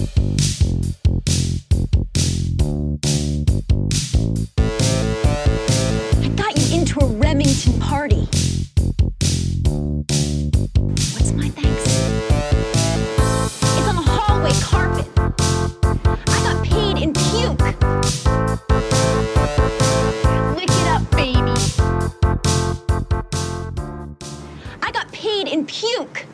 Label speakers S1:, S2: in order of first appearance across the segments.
S1: I got you into a Remington party. What's my thanks? It's on the hallway carpet. I got paid in puke. Lick it up, baby. I got paid in puke.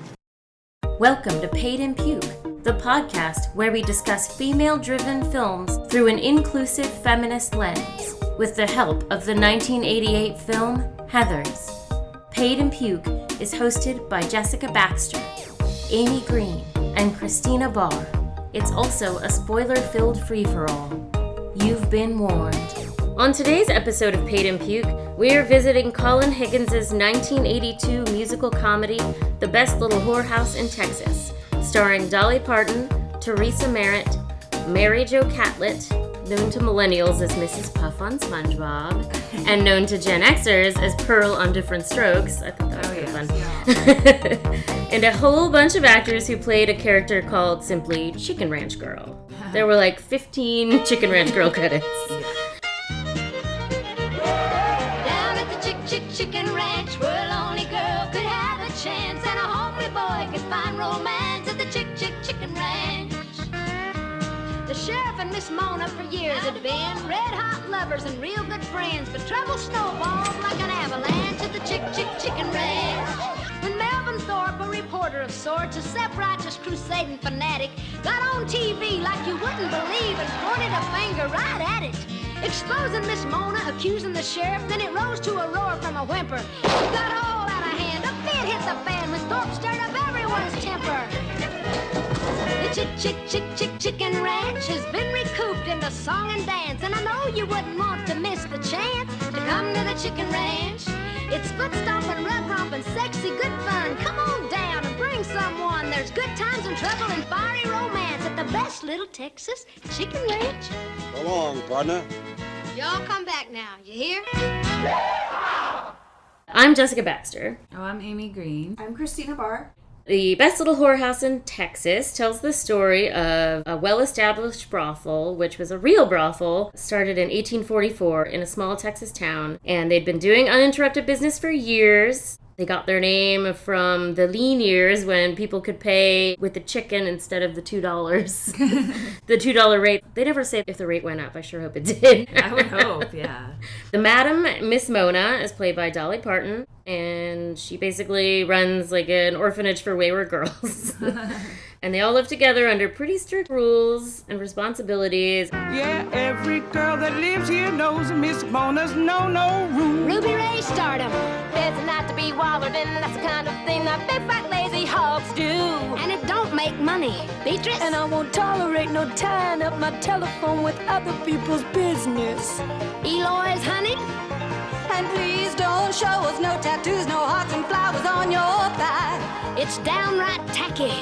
S2: Welcome to Paid in Puke, the podcast where we discuss female-driven films through an inclusive feminist lens, with the help of the 1988 film Heathers. Paid in Puke is hosted by Jessica Baxter, Amy Green, and Christina Barr. It's also a spoiler-filled free-for-all. You've been warned. On today's episode of Paid in Puke, we're visiting Colin Higgins' 1982 musical comedy, The Best Little Whorehouse in Texas, starring Dolly Parton, Theresa Merritt, Mary Jo Catlett, known to millennials as Mrs. Puff on SpongeBob, and known to Gen Xers as Pearl on Different Strokes. I thought that was pretty fun. Yeah. And a whole bunch of actors who played a character called simply Chicken Ranch Girl. There were like 15 Chicken Ranch Girl credits.
S3: Chicken ranch where a lonely girl could have a chance and a homely boy could find romance at the chicken ranch. The sheriff and Miss Mona for years had been red-hot lovers and real good friends, but trouble snowballed like an avalanche at the chicken ranch. When Melvin Thorpe, a reporter of sorts, a self-righteous crusading fanatic, got on TV like you wouldn't believe and pointed a finger right at it. Exposing Miss Mona, accusing the sheriff, then it rose to a roar from a whimper. It got all out of hand, a fit hit the fan when Thorpe stirred up everyone's temper. The chicken ranch has been recouped into song and dance, and I know you wouldn't want to miss the chance to come to the chicken ranch. It's foot stomping, rug romping, sexy, good fun. Come on down and bring someone. There's good times and trouble and fiery romance at the best little Texas chicken ranch.
S4: So long, partner.
S3: Y'all come back now, you hear?
S2: I'm Jessica Baxter.
S5: Oh, I'm Amy Green.
S6: I'm Christina Barr.
S2: The Best Little Whorehouse in Texas tells the story of a well-established brothel, which was a real brothel, started in 1844 in a small Texas town, and they'd been doing uninterrupted business for years. They got their name from the lean years when people could pay with the chicken instead of the $2. The $2 rate. They never say if the rate went up. I sure hope it did.
S5: I would hope, yeah.
S2: The Madam, Miss Mona, is played by Dolly Parton, and she basically runs like an orphanage for wayward girls. And they all live together under pretty strict rules and responsibilities.
S7: Yeah, every girl that lives here knows Miss Mona's no rule.
S3: Ruby Ray stardom. There's not to be wallered in. That's the kind of thing that big fat lazy hogs do. And it don't make money. Beatrice?
S8: And I won't tolerate no tying up my telephone with other people's business.
S3: Eloy's honey?
S8: And please don't show us no tattoos, no hearts and flowers on your thigh.
S3: It's downright tacky.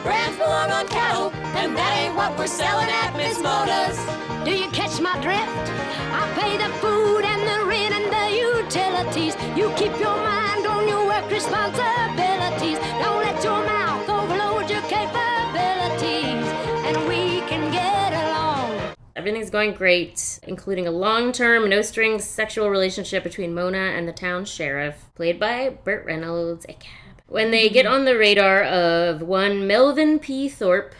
S8: Brands belong on cattle, and that ain't what we're selling at Miss Mona's.
S3: Do you catch my drift? I pay the food and the rent and the utilities. You keep your mind on your work responsibilities. Don't let your mouth overload your capabilities, and we can get along.
S2: Everything's going great, including a long-term, no-strings sexual relationship between Mona and the town sheriff, played by Burt Reynolds, a cab. When they get on the radar of one Melvin P. Thorpe,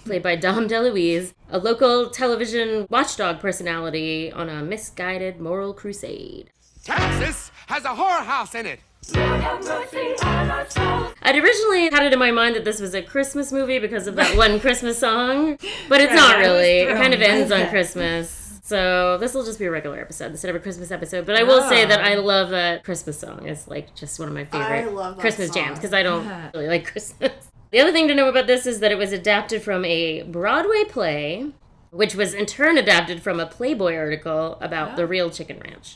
S2: played by Dom DeLuise, a local television watchdog personality on a misguided moral crusade.
S9: Texas has a whorehouse in it.
S2: I'd originally had it in my mind that this was a Christmas movie because of that one Christmas song, but it's not really. It kind of ends on Christmas. So this will just be a regular episode instead of a Christmas episode. But I will say that I love that Christmas song. It's like just one of my favorite Christmas jams because I don't really like Christmas. The other thing to know about this is that it was adapted from a Broadway play, which was in turn adapted from a Playboy article about the real chicken ranch.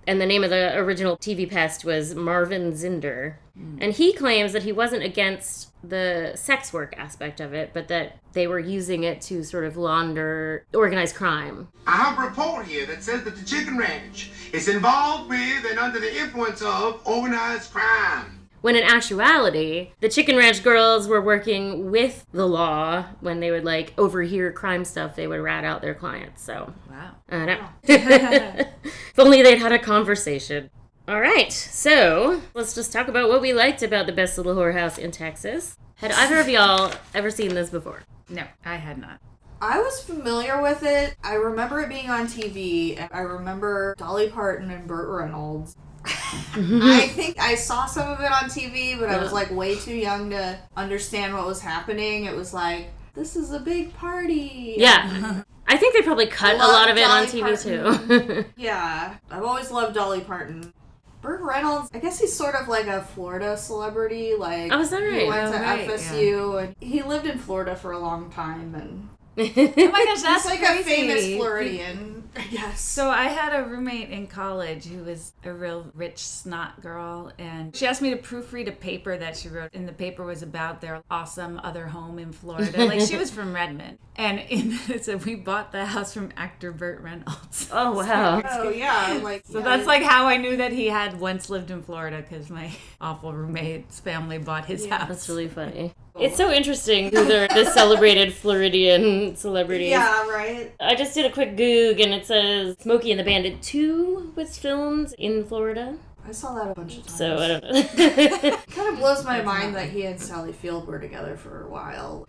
S2: And the name of the original TV pest was Marvin Zinder. And he claims that he wasn't against the sex work aspect of it, but that they were using it to sort of launder organized crime.
S9: I have a report here that says that the chicken ranch is involved with and under the influence of organized crime.
S2: When in actuality, the Chicken Ranch girls were working with the law. When they would, like, overhear crime stuff, they would rat out their clients. So,
S5: Wow.
S2: I don't know. If only they'd had a conversation. All right, so let's just talk about what we liked about the best little whorehouse in Texas. Had either of y'all ever seen this before?
S5: No, I had not.
S4: I was familiar with it. I remember it being on TV, and I remember Dolly Parton and Burt Reynolds. I think I saw some of it on TV, but I was like way too young to understand what was happening. It was like, this is a big party.
S2: Yeah. I think they probably cut a lot of it on
S4: Dolly
S2: TV too.
S4: Yeah. I've always loved Dolly Parton. Burt Reynolds, I guess he's sort of like a Florida celebrity. Like,
S2: Oh, is that right?
S4: He went to
S5: right,
S4: FSU, and he lived in Florida for a long time, and
S5: Oh my gosh, that's
S4: he's like
S5: crazy.
S4: a famous Floridian, I guess.
S5: So I had a roommate in college who was a real rich snot girl, and she asked me to proofread a paper that she wrote, and the paper was about their awesome other home in Florida. Like, she was from Redmond, and in it said, we bought the house from actor Burt Reynolds.
S2: Oh, wow.
S4: Oh, yeah. Like,
S5: So that's like how I knew that he had once lived in Florida, because my awful roommate's family bought his house.
S2: That's really funny. It's so interesting who they're the celebrated Floridian celebrities.
S4: Yeah, right?
S2: I just did a quick Goog and it says Smokey and the Bandit 2 was filmed in Florida.
S4: I saw that a bunch of times.
S2: So I don't know.
S4: It kind of blows my mind that he and Sally Field were together for a while.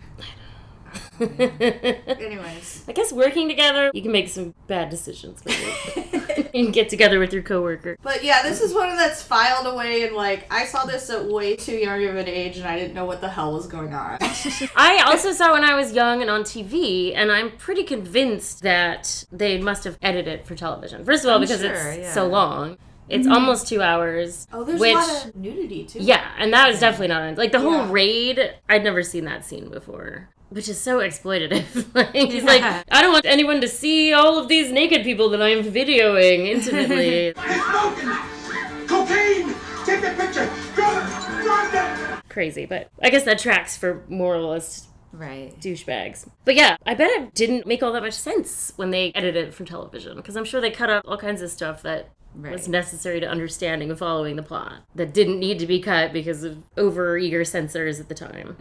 S4: Anyways.
S2: I guess working together, you can make some bad decisions with it. You can get together with your coworker.
S4: But yeah, this is one that's filed away, and like, I saw this at way too young of an age, and I didn't know what the hell was going on.
S2: I also saw when I was young and on TV, and I'm pretty convinced that they must have edited it for television. First of all, because it's so long. It's almost 2 hours.
S4: Oh, there's
S2: which,
S4: a lot of nudity, too.
S2: Yeah, and that was definitely not... Like, the whole raid, I'd never seen that scene before. Which is so exploitative. Like, he's like, I don't want anyone to see all of these naked people that I am videoing intimately.
S9: Cocaine! Take the picture! Drop it!
S2: Crazy, but I guess that tracks for moralist
S5: Right.
S2: douchebags. But yeah, I bet it didn't make all that much sense when they edited it for television, because I'm sure they cut out all kinds of stuff that was necessary to understanding and following the plot that didn't need to be cut because of over-eager censors at the time.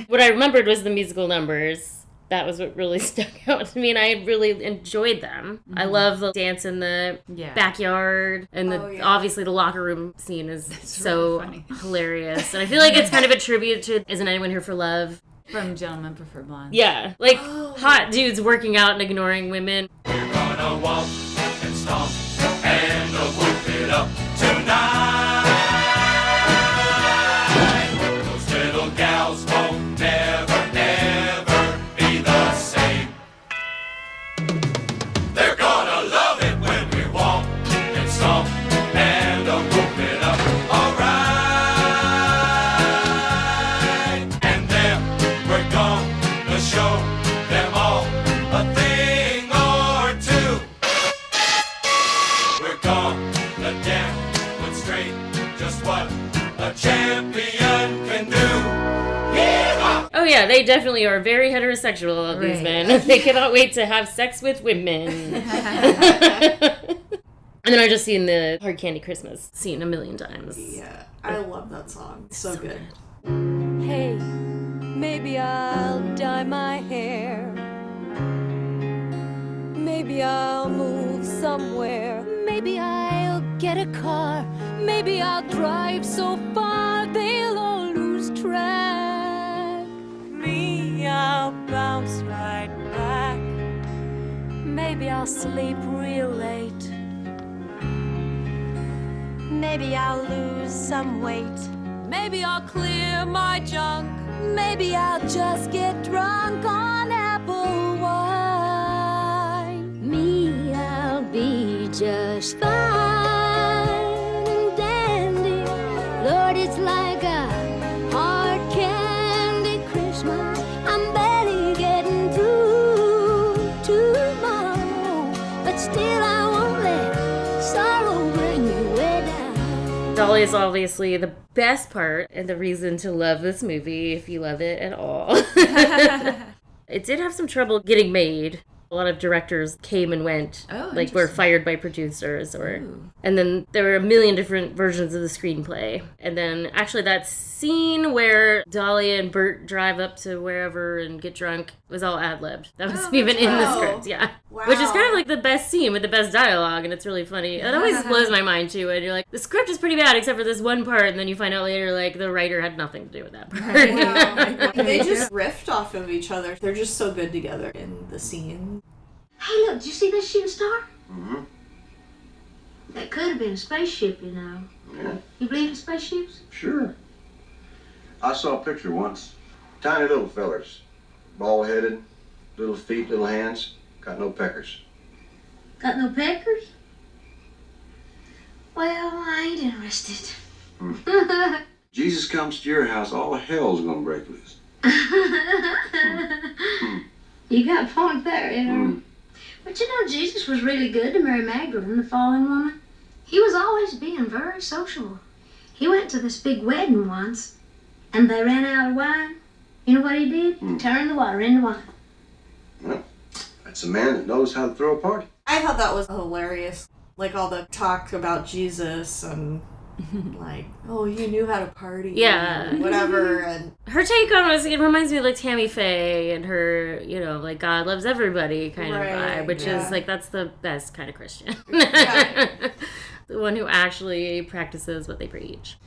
S2: What I remembered was the musical numbers. That was what really stuck out to me, and I really enjoyed them. I love the dance in the backyard, and obviously the locker room scene is so
S5: really
S2: hilarious. And I feel like it's kind of a tribute to Isn't Anyone Here for Love?
S5: From Gentlemen Prefer Blondes.
S2: Yeah, like hot dudes working out and ignoring women.
S6: We're gonna walk and stomp and whoop it up tonight. Those little gals won't never, ever be the same. They're gonna love it when we walk and stomp and whoop it up. Alright. And then we're gonna show them all a thing or two. We're gonna demonstrate just what a champion can do. Yeah!
S2: Oh yeah, they definitely are very heterosexual, these men. They cannot wait to have sex with women. And then I've just seen the Hard Candy Christmas scene a million times.
S4: Yeah, I love that song. So good.
S8: Hey, maybe I'll dye my hair. Maybe I'll move somewhere. Maybe I'll get a car. Maybe I'll drive so far they'll all lose track. Me, I'll bounce right back. Maybe I'll sleep real late. Maybe I'll lose some weight. Maybe I'll clear my junk. Maybe I'll just get drunk on apple wine. Me, I'll be just fine and dandy. Lord, it's like a hard candy Christmas. I'm barely getting through tomorrow, but still I won't let sorrow bring me way down.
S2: Dolly is obviously the best part and the reason to love this movie, if you love it at all. It did have some trouble getting made. A lot of directors came and went,
S5: Oh,
S2: like were fired by producers, and then there were a million different versions of the screenplay. And then actually that scene where Dolly and Burt drive up to wherever and get drunk was all ad-libbed. That was even in the script, yeah.
S4: Wow.
S2: Which is kind of like the best scene with the best dialogue, and it's really funny. It always blows my mind too, and you're like, the script is pretty bad except for this one part, and then you find out later, like, the writer had nothing to do with that part.
S4: Wow. They just riffed off of each other. They're just so good together in the scene.
S3: Hey, look, did you see that shooting star?
S9: Mm-hmm.
S3: That could have been a spaceship, you know.
S9: Yeah,
S3: You believe in spaceships?
S9: sure. I saw a picture once. Tiny little fellers. Bald-headed, little feet, little hands. Got no peckers.
S3: Got no peckers? Well, I ain't interested.
S9: Jesus comes to your house, all hell's gonna break loose.
S3: You got a point there, you know. But you know, Jesus was really good to Mary Magdalene, the fallen woman. He was always being very sociable. He went to this big wedding once, and they ran out of wine. You know what he did? He turned the water into wine.
S9: Well, that's a man that knows how to throw a party.
S4: I thought that was hilarious. Like all the talk about Jesus and like, oh, he knew how to party.
S2: Yeah.
S4: And whatever. And
S2: Her take on it reminds me of like Tammy Faye and her, you know, like God loves everybody kind of vibe, which is like, that's the best kind of Christian. The one who actually practices what they preach.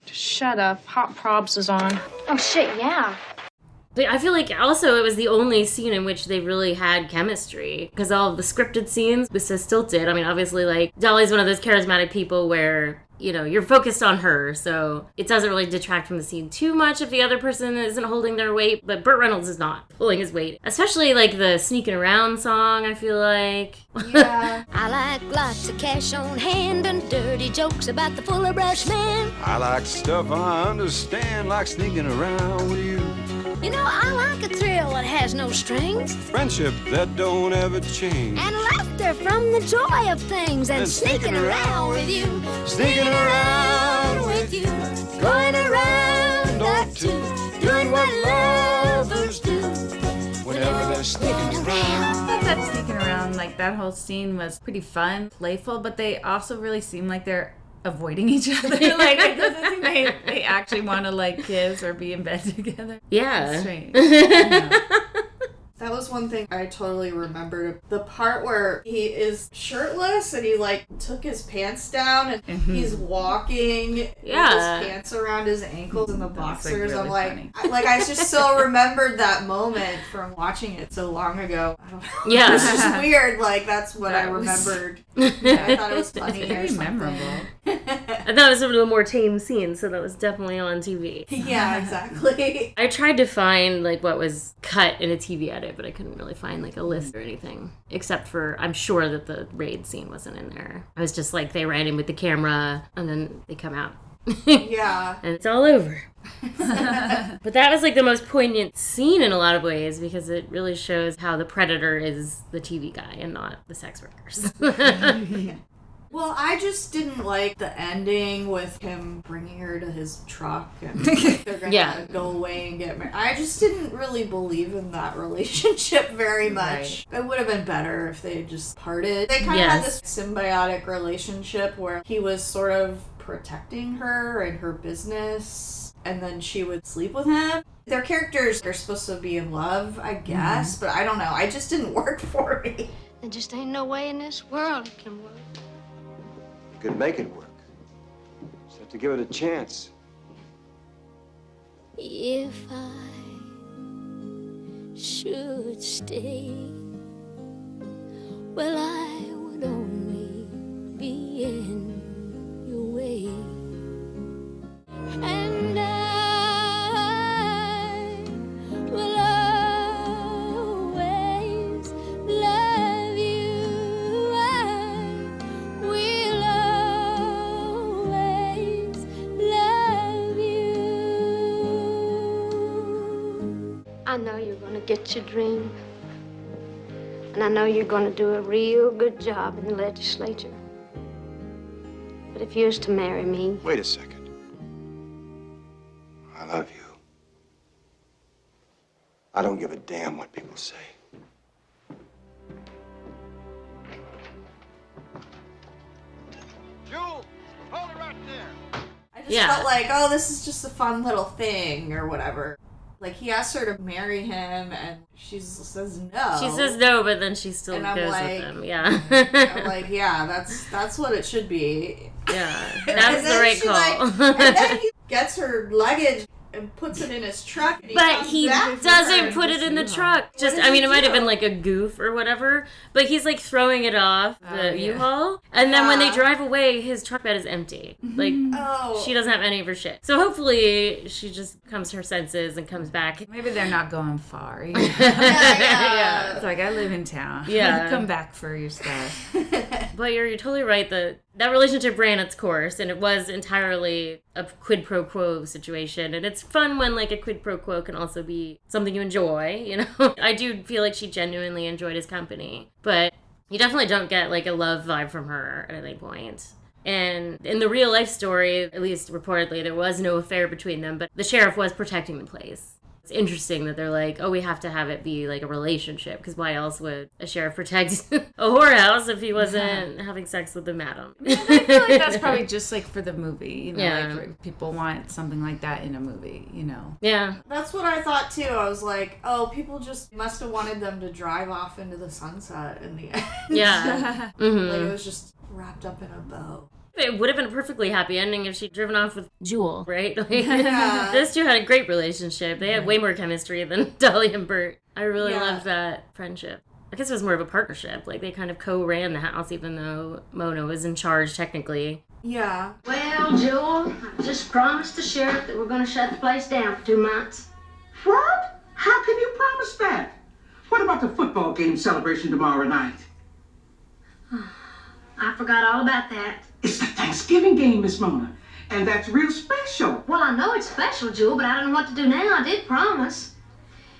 S10: Shut up. Hot Probs is on.
S3: Oh, shit, yeah.
S2: But I feel like also it was the only scene in which they really had chemistry, because all of the scripted scenes was so stilted. I mean, obviously, like, Dolly's one of those charismatic people where, you know, you're focused on her, so it doesn't really detract from the scene too much if the other person isn't holding their weight, but Burt Reynolds is not pulling his weight. Especially, like, the Sneaking Around song, I feel like.
S4: yeah.
S3: I like lots of cash on hand and dirty jokes about the Fuller Brush man.
S6: I like stuff I understand, like sneaking around with you.
S3: You know, I like a thrill that has no strings.
S6: Friendship that don't ever change.
S3: And laughter from the joy of things. And sneaking around with you.
S6: Sneaking around
S3: with you. Going around that too. Doing what lovers do.
S6: whenever they're sneaking around.
S5: I thought that sneaking around, like that whole scene was pretty fun, playful, but they also really seem like they're avoiding each other. Like, it doesn't seem they actually want to like kiss or be in bed together.
S2: Yeah.
S5: It's strange. Yeah.
S4: That was one thing I totally remembered. The part where he is shirtless and he like took his pants down and he's walking with his pants around his ankles and the boxers.
S5: Really
S4: I'm like, I just so remembered that moment from watching it so long ago. I don't know.
S2: Yeah.
S4: It's just weird. Like that's what I remembered. I thought it was funny.
S5: It's very memorable.
S2: I thought it was some of the more tame scenes, so that was definitely on TV.
S4: Yeah, exactly.
S2: I tried to find like what was cut in a TV edit, but I couldn't really find like a list or anything. Except for, I'm sure that the raid scene wasn't in there. I was just like, they ran in with the camera, and then they come out.
S4: Yeah.
S2: And it's all over. But that was like the most poignant scene in a lot of ways, because it really shows how the predator is the TV guy and not the sex workers.
S4: Well, I just didn't like the ending with him bringing her to his truck and they're going to go away and get married. I just didn't really believe in that relationship very much. Right. It would have been better if they had just parted. They kind of had this symbiotic relationship where he was sort of protecting her and her business, and then she would sleep with him. Their characters are supposed to be in love, I guess, but I don't know. It just didn't work for me.
S3: There just ain't no way in this world it can work.
S11: You could make it work. Just have to give it a chance.
S3: If I should stay, well, I would only be in your way. And I will always love you. I will always love you. I know you're gonna get your dream. And I know you're gonna do a real good job in the legislature. But if you was to marry me...
S11: Wait a second. I love you. I don't give a damn what people say.
S4: just felt like, oh, this is just a fun little thing or whatever. Like, he asked her to marry him, and she says no.
S2: She says no, but then she still goes with him. Yeah.
S4: I'm like, yeah, that's what it should be.
S2: Yeah, that's the right call.
S4: And then he gets her luggage and puts it in his truck. And
S2: he doesn't put it in the truck. It might have been like a goof or whatever, but he's like throwing it off the U-Haul. And then when they drive away, his truck bed is empty. Like, she doesn't have any of her shit. So hopefully she just comes to her senses and comes back.
S5: Maybe they're not going far.
S2: Yeah.
S5: It's like, I live in town.
S2: Yeah.
S5: Come back for your stuff.
S2: But you're totally right that relationship ran its course, and it was entirely a quid pro quo situation. And it's fun when, like, a quid pro quo can also be something you enjoy, you know? I do feel like she genuinely enjoyed his company. But you definitely don't get, like, a love vibe from her at any point. And in the real life story, at least reportedly, there was no affair between them, but the sheriff was protecting the place. It's interesting that they're like, oh, we have to have it be like a relationship, because why else would a sheriff protect a whorehouse if he wasn't having sex with the madam?
S5: I feel like that's probably just like for the movie, you know, like people want something like that in a movie, you know.
S2: Yeah.
S4: That's what I thought too. I was like, oh, people just must have wanted them to drive off into the sunset in the end.
S2: Yeah.
S4: Like it was just wrapped up in a bow.
S2: It would have been a perfectly happy ending if she'd driven off with Jewel, right? Like, those two had a great relationship. They had way more chemistry than Dolly and Burt. I really loved that friendship. I guess it was more of a partnership. Like, they kind of co-ran the house, even though Mona was in charge, technically.
S4: Yeah.
S3: Well, Joel, I just promised the sheriff that we're going to shut the place down for 2 months.
S12: What? How can you promise that? What about the football game celebration tomorrow night?
S3: I forgot all about that.
S12: It's the Thanksgiving game, Miss Mona, and that's real special.
S3: Well, I know it's special, Jewel, but I don't know what to do now. I did promise.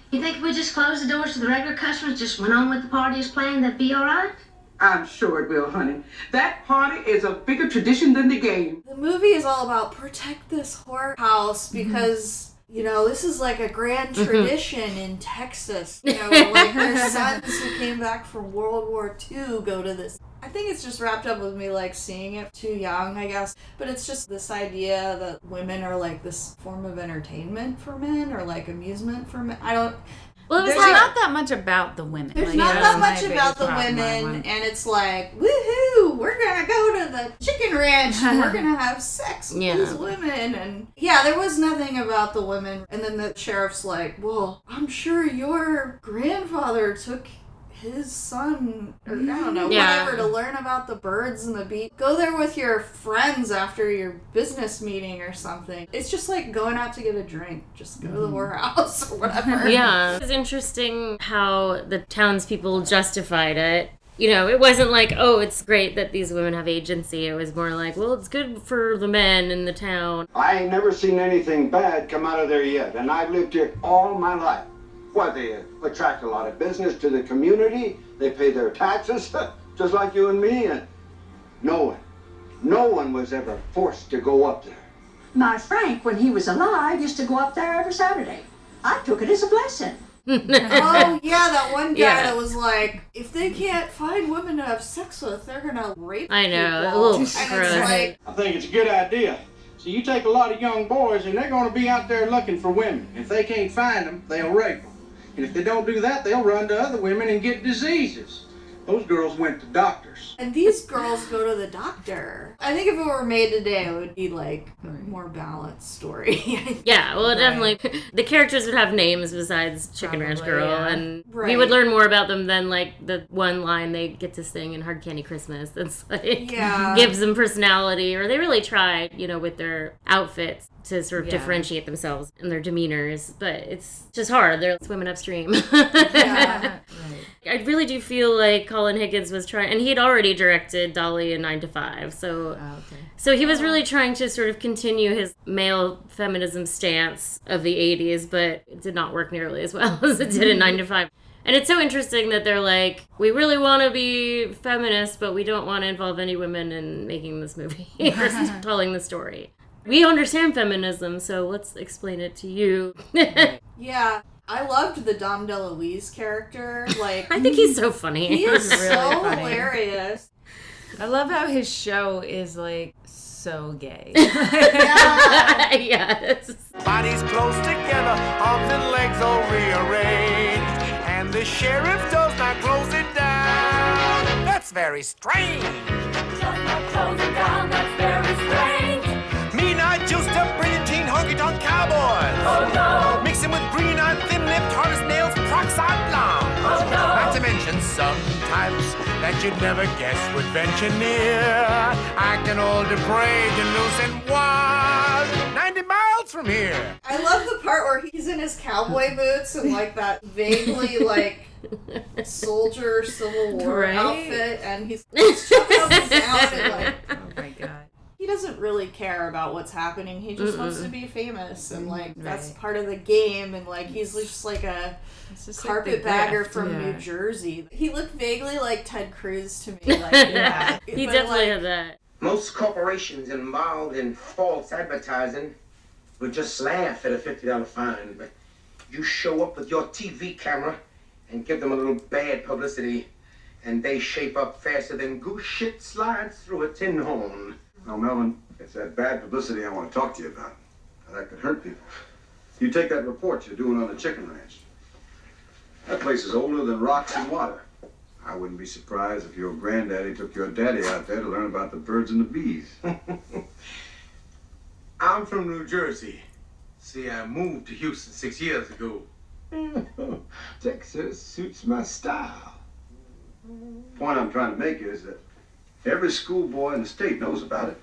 S3: You think if we just closed the doors to the regular customers, just went on with the party as planned, that'd be all right?
S12: I'm sure it will, honey. That party is a bigger tradition than the game.
S4: The movie is all about protect this whorehouse because... You know, this is like a grand tradition in Texas. You know, like her sons who came back from World War II go to this. I think it's just wrapped up with me, like, seeing it too young, I guess. But it's just this idea that women are, like, this form of entertainment for men or, like, amusement for men.
S5: Well, there's not that much about the women.
S4: There's not that much about the women, and it's like, woohoo, we're gonna go to the chicken ranch and we're gonna have sex with these women. And yeah, there was nothing about the women. And then the sheriff's like, well, I'm sure your grandfather took his son, or I don't know, whatever, to learn about the birds and the bees. Go there with your friends after your business meeting or something. It's just like going out to get a drink. Just go to the whorehouse or whatever.
S2: Yeah. It's interesting how the townspeople justified it. You know, it wasn't like, oh, it's great that these women have agency. It was more like, well, it's good for the men in the town.
S11: I ain't never seen anything bad come out of there yet, and I've lived here all my life. Why, they attract a lot of business to the community. They pay their taxes, just like you and me, and no one was ever forced to go up there.
S13: My Frank, when he was alive, used to go up there every Saturday. I took it as a blessing.
S4: Oh, yeah, that one guy that was like, if they can't find women to have sex with, they're gonna rape
S2: I know,
S4: people.
S2: a little
S4: And it's like,
S14: I think it's a good idea. So you take a lot of young boys, and they're going to be out there looking for women. If they can't find them, they'll rape them. And if they don't do that, they'll run to other women and get diseases. Those girls went to doctors.
S4: and these girls go to the doctor. I think if it were made today, it would be like a more balanced story.
S2: Yeah, well, definitely. The characters would have names besides Chicken Ranch Girl, and we
S4: Right.
S2: would learn more about them than like the one line they get to sing in Hard Candy Christmas. That's like gives them personality, or they really tried, you know, with their outfits to sort of differentiate themselves and their demeanors, but it's just hard. They're swimming upstream. I really do feel like Colin Higgins was trying, and he had already directed Dolly in 9 to 5, so so he was really trying to sort of continue his male feminism stance of the 80s, but it did not work nearly as well as it did in 9 to 5. And it's so interesting that they're like, we really want to be feminists, but we don't want to involve any women in making this movie or telling the story. We understand feminism, so let's explain it to you.
S4: Yeah. I loved the Dom DeLuise character. Like,
S2: I think he's so funny.
S4: He is
S5: really
S4: so
S5: funny.
S4: hilarious.
S5: I love how his show is like so gay.
S2: Yes.
S6: Bodies close together, arms and legs all rearranged, and the sheriff does not close it down. That's very strange.
S8: Does not close it down, that's very strange.
S6: Me not just a brilliant teen honky-tonk cowboys.
S8: Oh no.
S6: Mixing with green-eyed, thin-lipped, hard-as-nails, peroxide blonde.
S8: Oh no.
S6: Not to mention some types that you'd never guess would venture near, acting all depraved and loose and wild, 90 miles from here.
S4: I love the part where he's in his cowboy boots and like that vaguely like soldier Civil War outfit, and he's jumping up and down and like,
S5: Oh my god.
S4: he doesn't really care about what's happening. He just wants to be famous, and like that's part of the game. And like he's just like a carpetbagger from New Jersey. He looked vaguely like Ted Cruz to me. Like yeah,
S2: He definitely had that.
S15: Most corporations involved in false advertising would just laugh at a $50 fine, but you show up with your TV camera and give them a little bad publicity, and they shape up faster than goose shit slides through a tin horn.
S9: Now, Melvin, it's that bad publicity I want to talk to you about. That could hurt people. You take that report you're doing on the chicken ranch. That place is older than rocks and water. I wouldn't be surprised if your granddaddy took your daddy out there to learn about the birds and the bees.
S15: I'm from New Jersey. See, I moved to Houston 6 years ago.
S9: Texas suits my style. The point I'm trying to make is that every schoolboy in the state knows about it.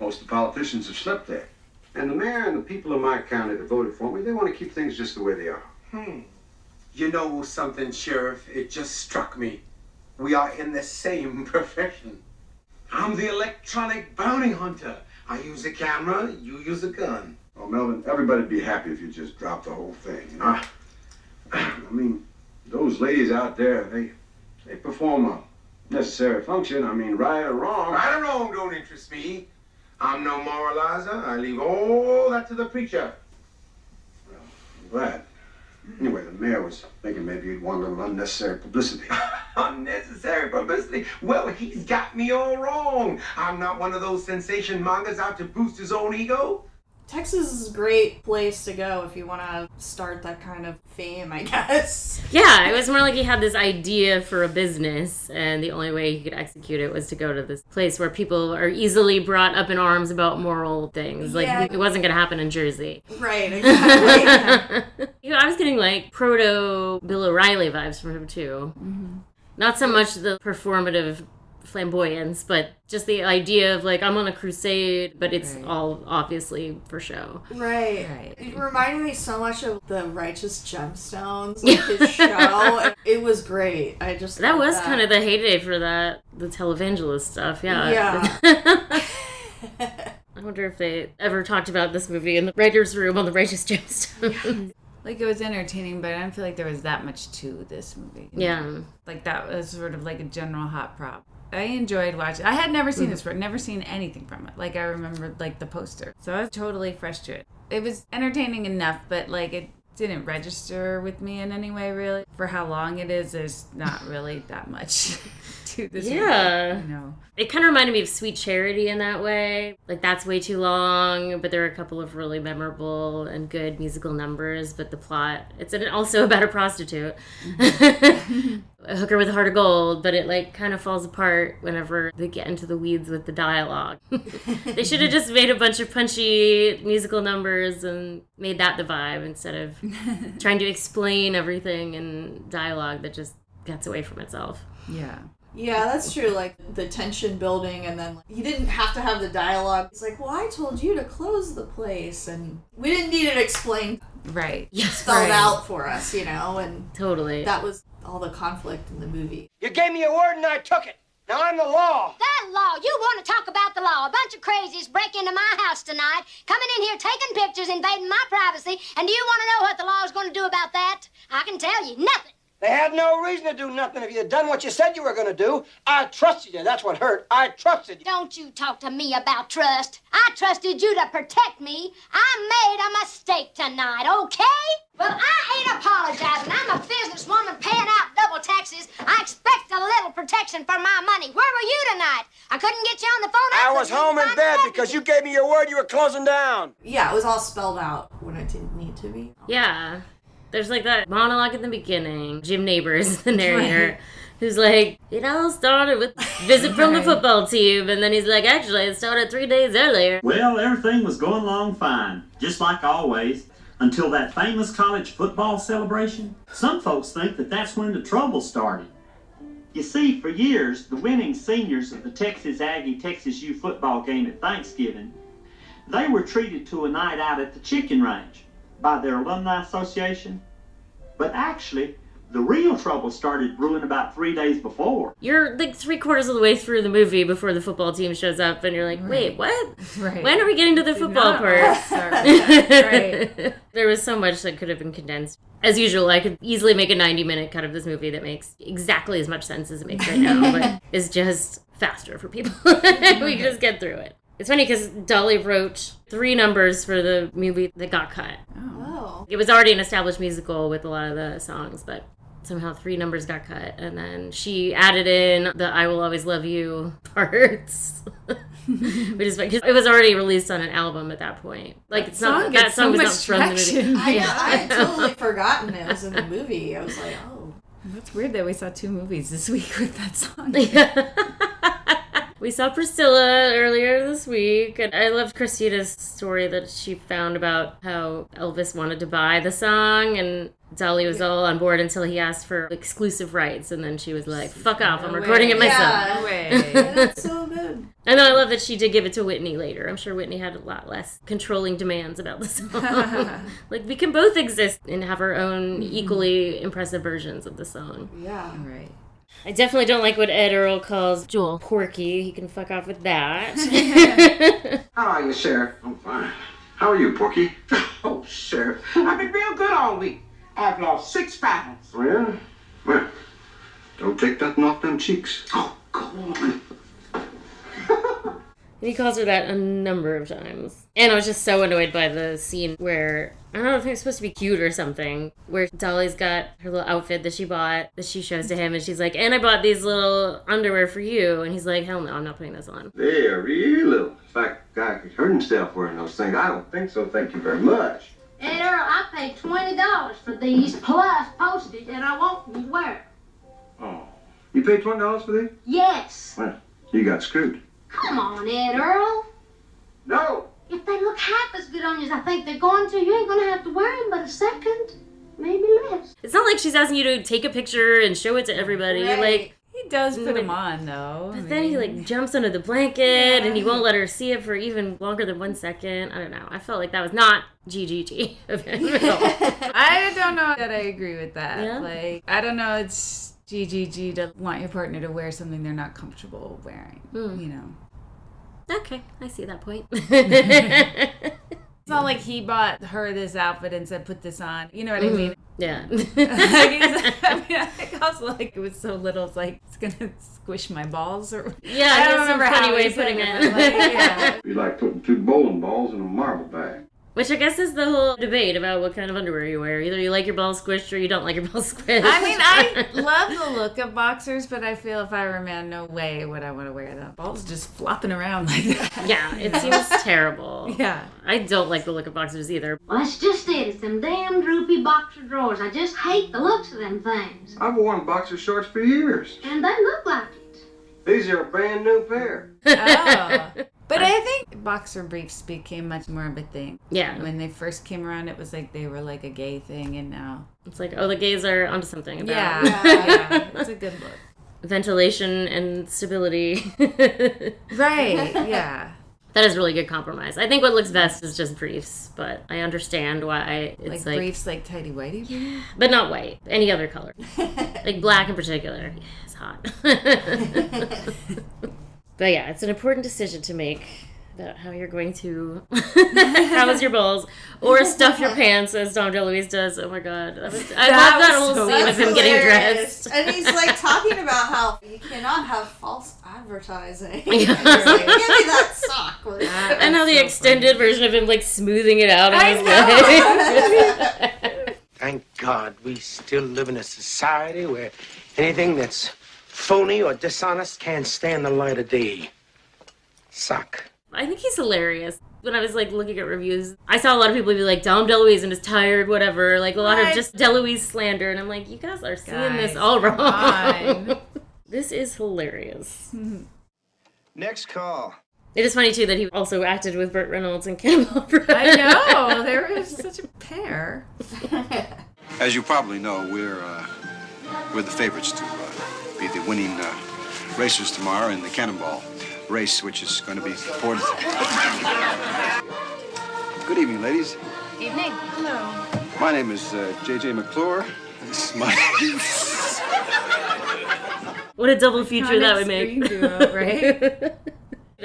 S9: Most of the politicians have slept there. And the mayor and the people of my county that voted for me, they want to keep things just the way they are.
S15: You know something, Sheriff? It just struck me. We are in the same profession. I'm the electronic bounty hunter. I use a camera, you use a gun.
S9: Well, Melvin, everybody'd be happy if you just dropped the whole thing, you know? I mean, those ladies out there, they perform a necessary function. I mean, right or wrong.
S15: Right or wrong don't interest me. I'm no moralizer. I leave all that to the preacher.
S9: Well, I'm glad. Anyway, the mayor was thinking maybe you'd want a little unnecessary publicity.
S15: Unnecessary publicity? Well, he's got me all wrong. I'm not one of those sensation mongers out to boost his own ego.
S4: Texas is a great place to go if you want to start that kind of fame, I guess.
S2: Yeah, it was more like he had this idea for a business, and the only way he could execute it was to go to this place where people are easily brought up in arms about moral things. Like, it wasn't going to happen in Jersey.
S4: Right, exactly.
S2: You know, I was getting, like, proto-Bill O'Reilly vibes from him, too. Mm-hmm. Not so much the performative flamboyance, but just the idea of like I'm on a crusade, but it's all obviously for show.
S4: Right. It reminded me so much of the Righteous Gemstones, like his show. It was great.
S2: That was kind of the heyday for that, the televangelist stuff. Yeah. I wonder if they ever talked about this movie in the writer's room on the Righteous Gemstones.
S5: Like, it was entertaining, but I don't feel like there was that much to this movie.
S2: Yeah.
S5: Like, that was sort of like a general hot prop. I enjoyed watching. I had never seen this before, never seen anything from it. Like, I remembered, like, the poster. So I was totally fresh to it. It was entertaining enough, but, like, it didn't register with me in any way, really. For how long it is, there's not really that much to this movie, you know.
S2: It kind of reminded me of Sweet Charity in that way. Like, that's way too long, but there are a couple of really memorable and good musical numbers, but the plot, it's also about a prostitute. A hooker with a heart of gold, but it, like, kind of falls apart whenever they get into the weeds with the dialogue. They should have just made a bunch of punchy musical numbers and made that the vibe instead of trying to explain everything in dialogue that just gets away from itself.
S4: Yeah, that's true. Like, the tension building, and then you didn't have to have the dialogue. It's like, well, I told you to close the place, and we didn't need it explained. Spelled out for us, you know, and
S2: totally.
S4: That was all the conflict in the movie.
S15: You gave me a word and I took it. Now I'm the law.
S3: That law? You want to talk about the law? A bunch of crazies break into my house tonight, coming in here, taking pictures, invading my privacy, and do you want to know what the law is going to do about that? I can tell you, nothing.
S15: They had no reason to do nothing if you had done what you said you were going to do. I trusted you. That's what hurt. I trusted you.
S3: Don't you talk to me about trust. I trusted you to protect me. I made a mistake tonight, okay? Well, I ain't apologizing. I'm a businesswoman paying out double taxes. I expect a little protection for my money. Where were you tonight? I couldn't get you on the phone.
S16: I was home in bed because you gave me your word you were closing down.
S4: Yeah, it was all spelled out when it didn't need to be.
S2: Yeah. There's like that monologue at the beginning. Jim Neighbors, the narrator, who's like, it all started with visit from the football team. And then he's like, actually, it started 3 days earlier.
S17: Well, everything was going along fine, just like always, until that famous college football celebration. Some folks think that that's when the trouble started. You see, for years, the winning seniors of the Texas Aggie Texas U football game at Thanksgiving, they were treated to a night out at the chicken range by their alumni association. But actually, the real trouble started brewing about 3 days before.
S2: You're like 3/4 of the way through the movie before the football team shows up, and you're like, wait, what?
S5: Right.
S2: When are we getting to the football part?
S5: Right.
S2: There was so much that could have been condensed. As usual, I could easily make a 90-minute cut of this movie that makes exactly as much sense as it makes right now, but is just faster for people. We can just get through it. It's funny because Dolly wrote 3 numbers for the movie that got cut.
S4: Oh.
S2: It was already an established musical with a lot of the songs, but somehow 3 numbers got cut. And then she added in the I Will Always Love You parts. Which is funny, 'cause it was already released on an album at that point. Like, it's not that song was not from the movie.
S4: I had totally forgotten it was in the movie. I was like, oh.
S5: That's weird that we saw 2 movies this week with that song.
S2: We saw Priscilla earlier this week, and I loved Christina's story that she found about how Elvis wanted to buy the song, and Dolly was all on board until he asked for exclusive rights, and then she was like, fuck off, I'm recording it myself.
S4: Yeah, no way. That's so good.
S2: And then I love that she did give it to Whitney later. I'm sure Whitney had a lot less controlling demands about the song. Like, we can both exist and have our own equally impressive versions of the song.
S4: Yeah.
S5: Right.
S2: I definitely don't like what Ed Earl calls Joel Porky. He can fuck off with that.
S11: How are you, Sheriff? I'm fine. How are you, Porky?
S12: Oh, Sheriff, I've been real good all week. I've lost 6 pounds.
S11: Oh, yeah? Well, don't take nothing off them cheeks.
S12: Oh, go on.
S2: He calls her that a number of times. And I was just so annoyed by the scene where, I don't know if it's supposed to be cute or something, where Dolly's got her little outfit that she bought, that she shows to him, and she's like, and I bought these little underwear for you. And he's like, hell no, I'm not putting this on.
S11: They're real little. In fact, a guy could hurt himself wearing those things. I don't think so, thank you very much.
S3: Hey, Earl, I paid $20 for these plus postage, and I won't be wearing.
S11: Oh. You paid $20 for these?
S3: Yes.
S11: Well, you got screwed.
S3: Come on, Ed Earl.
S11: No.
S3: If they look half as good on you as I think they're going to, you ain't going to have to wear them but a second, maybe less.
S2: It's not like she's asking you to take a picture and show it to everybody.
S4: Right.
S2: Like,
S5: He does put them on, though.
S2: But then he, like, jumps under the blanket, and he won't let her see it for even longer than 1 second. I don't know. I felt like that was not GGG of him at all.
S5: I don't know that I agree with that.
S2: Yeah?
S5: Like, I don't know, it's GGG to want your partner to wear something they're not comfortable wearing, you know.
S2: Okay, I see that point.
S5: It's not like he bought her this outfit and said, put this on. You know what I mean?
S2: Yeah.
S5: I mean, I think also, like, it was so little, it's like, it's going to squish my balls. Or
S2: Yeah,
S5: I don't
S2: that's
S5: remember
S2: a funny
S5: how
S2: way
S5: he
S2: of putting
S5: said
S2: it.
S5: but, like, yeah.
S11: It'd be like putting 2 bowling balls in a marble bag.
S2: Which I guess is the whole debate about what kind of underwear you wear. Either you like your balls squished or you don't like your balls squished.
S5: I mean, I love the look of boxers, but I feel if I were a man, no way would I want to wear them. Balls just flopping around like that.
S2: Yeah, it seems terrible.
S5: Yeah.
S2: I don't like the look of boxers either.
S3: Well, that's just it. It's them damn droopy boxer drawers. I just hate the looks of them things.
S11: I've worn boxer shorts for years.
S3: And they look like it.
S11: These are a brand new pair.
S5: Oh. But I think boxer briefs became much more of a thing.
S2: Yeah.
S5: When they first came around, it was like they were like a gay thing, and now
S2: It's like, oh, the gays are onto something about
S5: yeah, it's a good look.
S2: ventilation and stability.
S5: Right, yeah.
S2: That is really good compromise. I think what looks best is just briefs, but I understand why it's like
S5: briefs like tighty whitey?
S2: Yeah, but not white. Any other color. Like black in particular. Yeah, it's hot. But yeah, it's an important decision to make about how you're going to house your balls or stuff your pants, as Dom DeLuise does. Oh my god. I love that whole scene of him getting dressed.
S4: And he's like talking about how you cannot have false advertising. He's like, give me that sock.
S2: And how the extended version of him like smoothing it out on his leg.
S15: Thank God we still live in a society where anything that's phony or dishonest can't stand the light of day. suck.
S2: I think he's hilarious. When I was like looking at reviews, I saw a lot of people be like, Dom DeLuise and is tired, whatever. Like a lot of just DeLuise slander. And I'm like, you guys are seeing this all wrong. This is hilarious.
S16: Next call.
S2: It is funny, too, that he also acted with Burt Reynolds and Cannonball Run.
S5: I know. They were such a pair.
S9: As you probably know, we're the favorites to be the winning racers tomorrow in the Cannonball race, which is going to be poured. Good evening, ladies.
S10: Evening. Hello.
S9: My name is J.J. McClure. This is my...
S2: What a double feature that would make.
S5: Duo, right?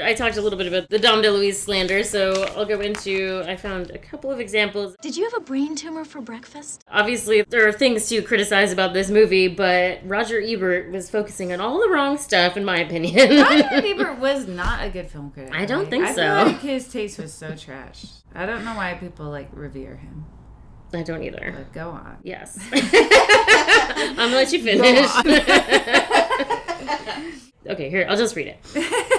S2: I talked a little bit about the Dom DeLuise slander, so I'll go into, I found a couple of examples.
S1: Did you have a brain tumor for breakfast?
S2: Obviously, there are things to criticize about this movie, but Roger Ebert was focusing on all the wrong stuff, in my opinion.
S5: Roger Ebert was not a good film critic.
S2: I don't think so.
S5: I feel like his taste was so trash. I don't know why people, revere him.
S2: I don't either.
S5: But go on.
S2: Yes. I'm gonna let you finish. Okay, here, I'll just read it.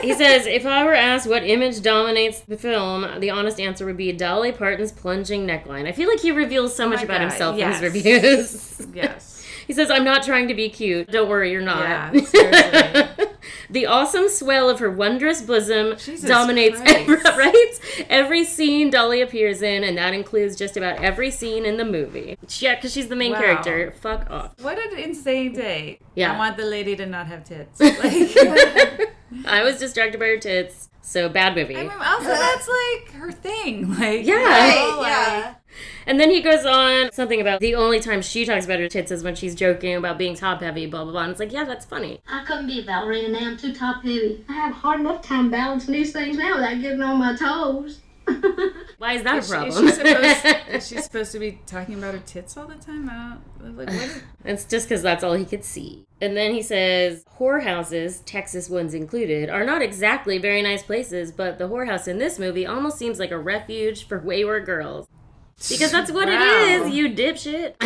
S2: He says, if I were asked what image dominates the film, the honest answer would be Dolly Parton's plunging neckline. I feel like he reveals so much about himself in his reviews.
S5: Yes.
S2: He says, I'm not trying to be cute. Don't worry, you're not.
S5: Yeah, seriously.
S2: The awesome swell of her wondrous bosom
S5: Jesus
S2: dominates
S5: Christ.
S2: every scene Dolly appears in, and that includes just about every scene in the movie. Yeah, because she's the main character. Fuck off.
S5: What an insane take.
S2: Yeah.
S5: I want the lady to not have tits.
S2: I was distracted by her tits, so bad movie.
S5: I mean, also, that's her thing.
S2: Yeah. And then he goes on something about the only time she talks about her tits is when she's joking about being top heavy, blah, blah, blah. And it's like, yeah, that's funny.
S18: I couldn't be a ballerina now. I'm too top heavy. I have a hard enough time balancing these things now without getting on my toes.
S2: Why is that a problem?
S5: Is she supposed to be talking about her tits all the time? What?
S2: It's just because that's all he could see. And then he says, whorehouses, Texas ones included, are not exactly very nice places, but the whorehouse in this movie almost seems like a refuge for wayward girls. Because that's what it is, you dipshit.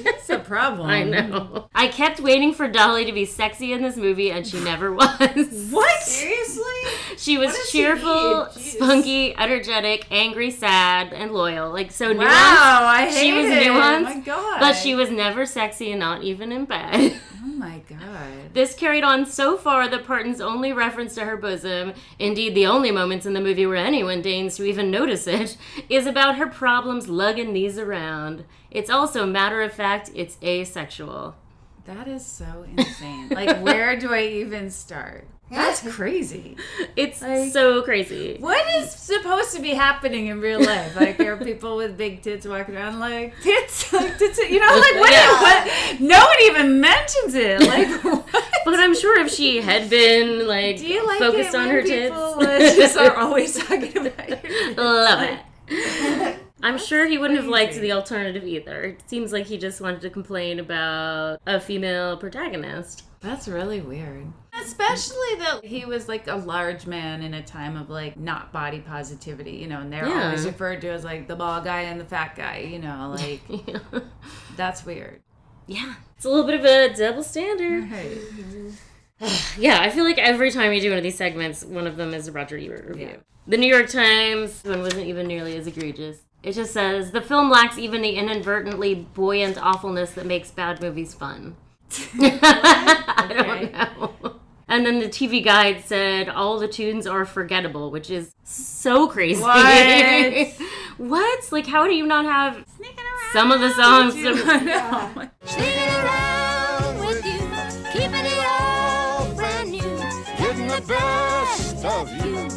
S5: That's a problem.
S2: I know. I kept waiting for Dolly to be sexy in this movie, and she never was.
S5: What?
S4: Seriously?
S2: She was cheerful, spunky, energetic, angry, sad, and loyal. So nuanced.
S5: Wow, I hate
S2: she was
S5: it.
S2: nuanced,
S5: Oh my God.
S2: but she was never sexy and not even in bed.
S5: Oh my God.
S2: This carried on so far that Parton's only reference to her bosom, indeed the only moments in the movie where anyone deigns to even notice it, is about her problems lugging these around. It's also matter of fact, it's asexual.
S5: That is so insane. Where do I even start? That's crazy.
S2: It's so crazy.
S5: What is supposed to be happening in real life? Are people with big tits walking around tits? Tits, what? No one even mentions it. What?
S2: But I'm sure if she had been
S5: do you like
S2: focused
S5: it
S2: on
S5: when
S2: her
S5: people
S2: tits,
S5: just are always talking about your tits?
S2: Love it. I'm sure he wouldn't have liked the alternative either. It seems like he just wanted to complain about a female protagonist.
S5: That's really weird. Especially that he was a large man in a time of not body positivity, and they're always referred to as the bald guy and the fat guy,
S2: Yeah.
S5: That's weird.
S2: Yeah. It's a little bit of a double standard.
S5: Right.
S2: Yeah, I feel like every time we do one of these segments, one of them is a Roger Ebert review. Yeah. The New York Times one wasn't even nearly as egregious. It just says, the film lacks even the inadvertently buoyant awfulness that makes bad movies fun. I don't know. And then the TV Guide said, all the tunes are forgettable, which is so crazy.
S5: What?
S2: What? How do you not have some of the songs?
S3: Sneaking around with you, keeping it all brand new, getting the best of you,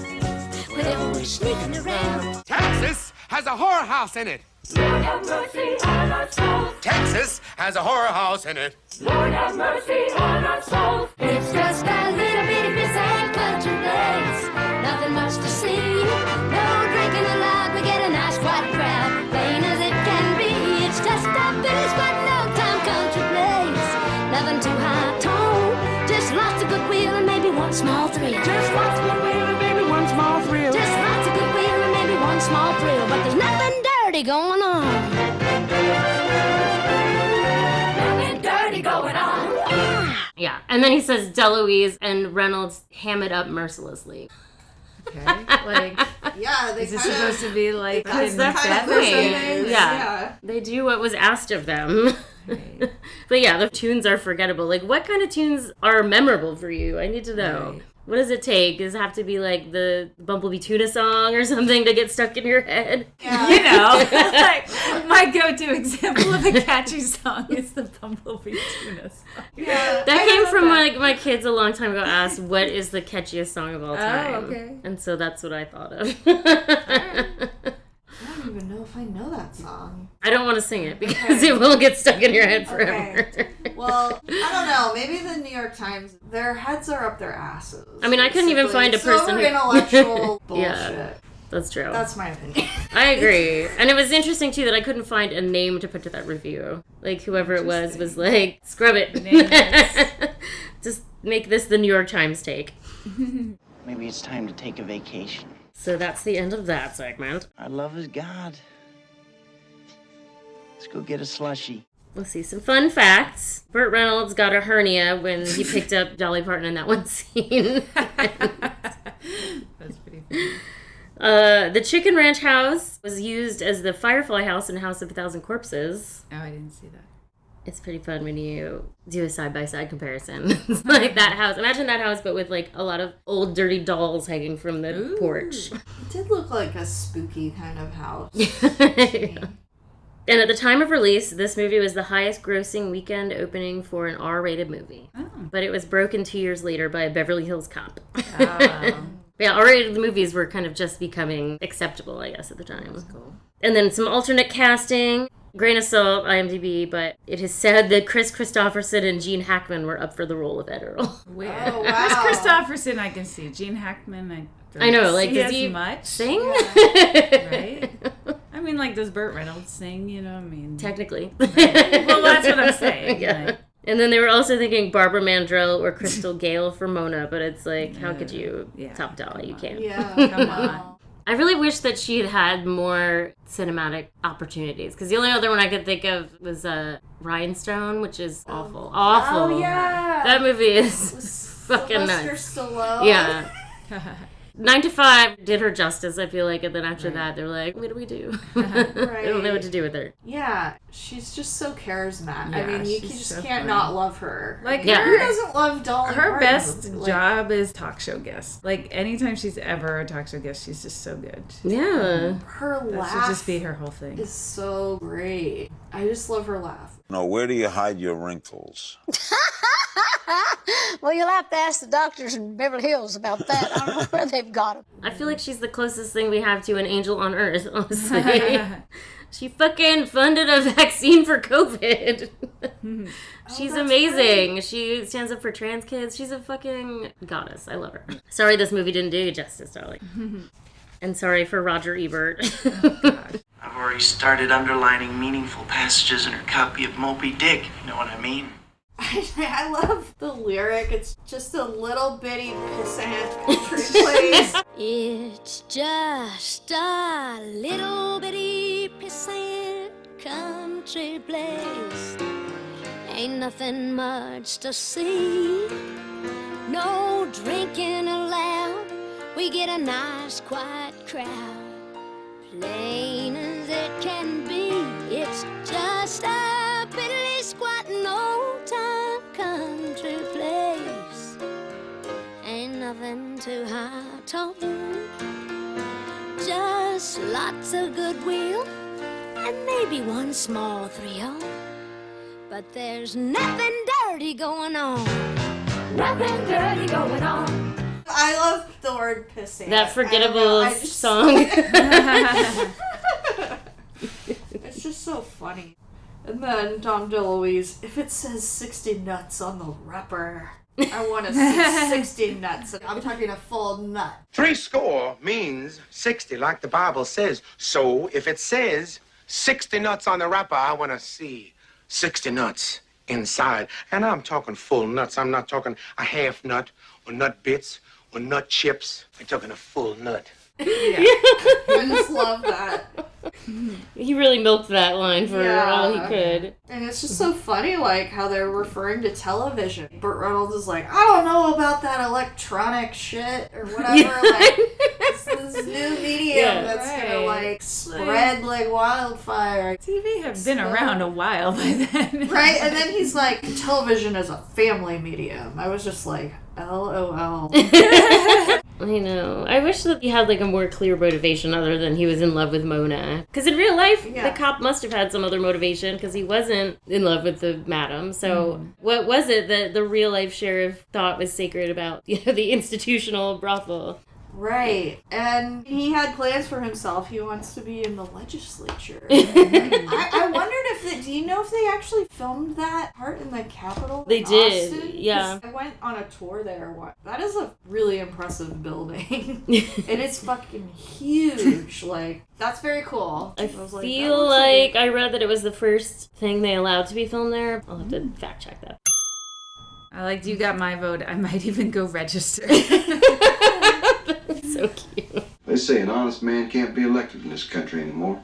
S3: whenever we're sneaking around.
S6: Texas has a whorehouse in it.
S3: Lord have mercy on our souls.
S6: Texas has a whorehouse in it.
S3: Lord have mercy on our souls. It's just a little bitty sad country place. Nothing much to see. No drinking allowed. We get a nice quiet crowd. Plain as it can be. It's just a finished but no time country place. Nothing too high tone. Just lots of goodwill and maybe one small thrill.
S7: Just lots of goodwill and maybe one small thrill.
S3: Just lots of goodwill and maybe one small thrill. But there's nothing dirty going on. Nothing dirty going on.
S2: Yeah, and then he says DeLuise and Reynolds ham it up mercilessly.
S5: Okay. Like,
S4: yeah, they
S5: is it supposed to be like
S4: that's
S5: in
S4: the kind of
S5: Bethlehem?
S4: person they is.
S2: Yeah. They do what was asked of them.
S5: Right.
S2: But yeah, the tunes are forgettable. Like, what kind of tunes are memorable for you? I need to know.
S5: Right.
S2: What does it take? Does it have to be like the Bumblebee Tuna song or something to get stuck in your head?
S4: Yeah.
S5: You know, like, my go-to example of a catchy song is the Bumblebee Tuna song.
S4: Yeah,
S2: That came from my kids a long time ago asked, what is the catchiest song of all time?
S5: Oh, okay.
S2: And so that's what I thought of.
S4: I don't even know if I know that song.
S2: I don't want to sing it because it will get stuck in your head forever.
S4: Okay. Well, I don't know. Maybe the New York Times, their heads are up their asses.
S2: I mean, I couldn't even find a person
S4: so
S2: who...
S4: intellectual bullshit.
S2: Yeah, that's true.
S4: That's my opinion.
S2: I agree. And it was interesting, too, that I couldn't find a name to put to that review. Like, whoever it was like, scrub it. Just make this the New York Times take.
S19: Maybe it's time to take a vacation.
S2: So that's the end of that segment.
S19: Our love is God. Let's go get a slushie.
S2: We'll see some fun facts. Burt Reynolds got a hernia when he picked up Dolly Parton in that one scene.
S5: That's pretty funny.
S2: The Chicken Ranch house was used as the Firefly house in House of a Thousand Corpses.
S5: Oh, I didn't see that.
S2: It's pretty fun when you do a side-by-side comparison. It's like that house. Imagine that house, but with like a lot of old dirty dolls hanging from the porch.
S4: It did look like a spooky kind of house.
S2: And at the time of release, this movie was the highest grossing weekend opening for an R-rated movie.
S5: Oh.
S2: But it was broken 2 years later by a Beverly Hills Cop.
S5: Oh.
S2: Yeah, R-rated movies were kind of just becoming acceptable, I guess, at the time. That's cool. And then some alternate casting. Grain of salt, IMDb, but it is said that Chris Christopherson and Gene Hackman were up for the role of Ed Earl.
S5: Weird.
S4: Oh, wow.
S5: Chris Christopherson, I can see. Gene Hackman,
S2: I know, like,
S5: does
S2: does he
S5: much
S2: sing?
S5: Yeah. Right? I mean, like, does Burt Reynolds sing? You know, I mean,
S2: Technically.
S5: Right. Well, that's what I'm saying.
S2: Yeah.
S5: Like,
S2: And then they were also thinking Barbara Mandrell or Crystal Gale for Mona, but it's like, how could you top Dolly? You can't.
S4: Yeah,
S5: come on.
S2: I really wish that she had had more cinematic opportunities, because the only other one I could think of was Rhinestone, which is awful. Awful.
S4: Oh, yeah.
S2: That movie is fucking
S4: Sylvester
S2: nuts.
S4: Stallone.
S2: Yeah. 9 to 5 did her justice, I feel like, and then after that, they're like, what do we do? They don't know what to do with her.
S4: Yeah, she's just so charismatic.
S5: Yeah,
S4: I mean, you
S5: she's
S4: just
S5: so
S4: can't
S5: funny.
S4: not love her.
S5: Like,
S2: Yeah.
S4: Who doesn't love Dolly
S5: her
S4: Parton?
S5: best
S4: Like,
S5: job is talk show guest. Like, anytime she's ever a talk show guest, she's just so good.
S2: Yeah.
S4: Her
S5: That
S4: laugh
S5: should just be her whole thing.
S4: is so great. I just love her laugh.
S20: Now, where do you hide your wrinkles?
S18: Well, you'll have to ask the doctors in Beverly Hills about that. I don't know where they've got them.
S2: I feel like she's the closest thing we have to an angel on earth, honestly. She fucking funded a vaccine for COVID. She's amazing. Right. She stands up for trans kids. She's a fucking goddess. I love her. Sorry this movie didn't do you justice, darling. And sorry for Roger Ebert.
S19: Oh, God. I've already started underlining meaningful passages in her copy of Moby Dick, if you know what I mean.
S4: I love the lyric. It's just a little bitty pissant country place.
S3: It's just a little bitty pissant country place. Ain't nothing much to see. No drinking allowed. We get a nice quiet crowd. Plain as it can be. It's just a piddly squatting old time country place. Ain't nothing too high tone. Just lots of goodwill and maybe one small thrill. But there's nothing dirty going on. Nothing dirty going on.
S4: I love the word pissing.
S2: That forgettable song.
S4: It's just so funny. And then Dom DeLuise, if it says 60 nuts on the wrapper, I want to see 60 nuts. I'm talking a full nut.
S15: 60 means 60, like the Bible says. So if it says 60 nuts on the wrapper, I want to see 60 nuts inside. And I'm talking full nuts. I'm not talking a half nut or nut bits or nut chips. I'm talking a full nut.
S4: Yeah. I just love that.
S2: He really milked that line for all he could.
S4: And it's just so funny, like, how they're referring to television. Burt Reynolds is like, I don't know about that electronic shit or whatever.
S2: Yeah.
S4: Like, new medium that's gonna like spread like wildfire.
S5: TV have been around a while by then.
S4: Right? And then he's like, television is a family medium. I was just like, LOL.
S2: I know. I wish that he had like a more clear motivation other than he was in love with Mona. Because in real life, the cop must have had some other motivation because he wasn't in love with the madam. So what was it that the real life sheriff thought was sacred about the institutional brothel?
S4: Right. And he had plans for himself. He wants to be in the legislature. I wondered do you know if they actually filmed that part in the Capitol?
S2: They did,
S4: Austin?
S2: yeah.
S4: I went on a tour there. That is a really impressive building. And it's fucking huge. Like, that's very cool.
S2: I feel like I read that it was the first thing they allowed to be filmed there. I'll have to fact check that.
S5: I like, you got my vote. I might even go register.
S2: So cute.
S9: They say an honest man can't be elected in this country anymore.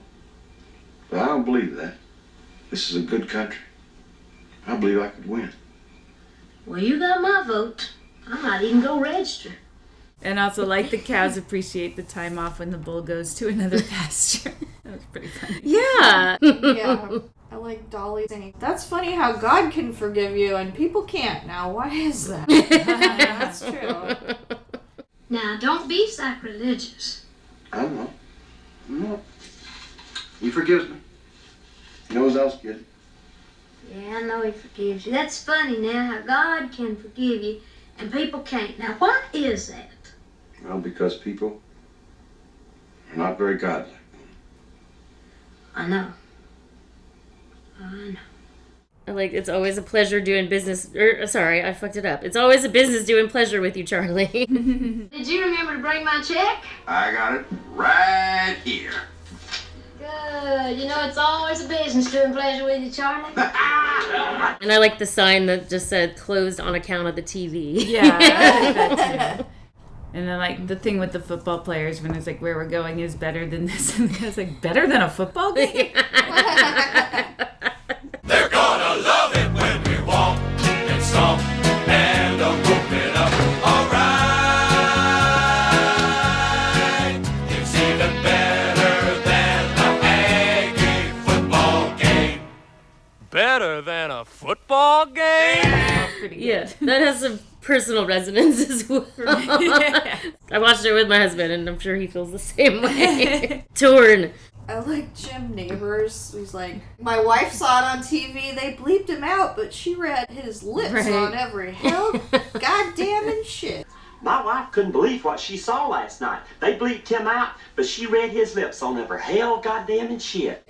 S9: But I don't believe that. This is a good country. I believe I could win.
S18: Well, you got my vote. I might even go register.
S5: And also, like, the cows appreciate the time off when the bull goes to another pasture. That was pretty funny.
S2: Yeah.
S4: Yeah. I like Dolly saying, that's funny how God can forgive you and people can't. Now, why is that? That's true.
S18: Now, don't be sacrilegious.
S9: I don't know. No. He forgives me. He knows I was kidding.
S18: Yeah, I know he forgives you. That's funny now, how God can forgive you and people can't. Now, what is that?
S9: Well, because people are not very godly.
S18: I know. I know.
S2: Like, it's always a pleasure doing business. Sorry, I fucked it up. It's always a business doing pleasure with you, Charlie.
S18: Did you remember to bring my check?
S11: I got it right here.
S18: Good. You know, it's always a business doing pleasure with you, Charlie.
S2: And I like the sign that just said closed on account of the TV.
S5: Yeah, I like that too. And then, like, the thing with the football players when it's like, where we're going is better than this. And I was like, better than a football game?
S6: They're gonna love it when we walk and stomp and whoop it up. Alright, it's even better than an Aggie football game. Better than a football game?
S2: Yeah, that has some personal resonance as well.
S5: Yeah.
S2: I watched it with my husband, and I'm sure he feels the same way. Torn.
S4: I like Jim Neighbors. He's like, my wife saw it on TV. They bleeped him out, but she read his lips on every hell goddamn and shit.
S17: My wife couldn't believe what she saw last night. They bleeped him out, but she read his lips on every hell goddamn and shit.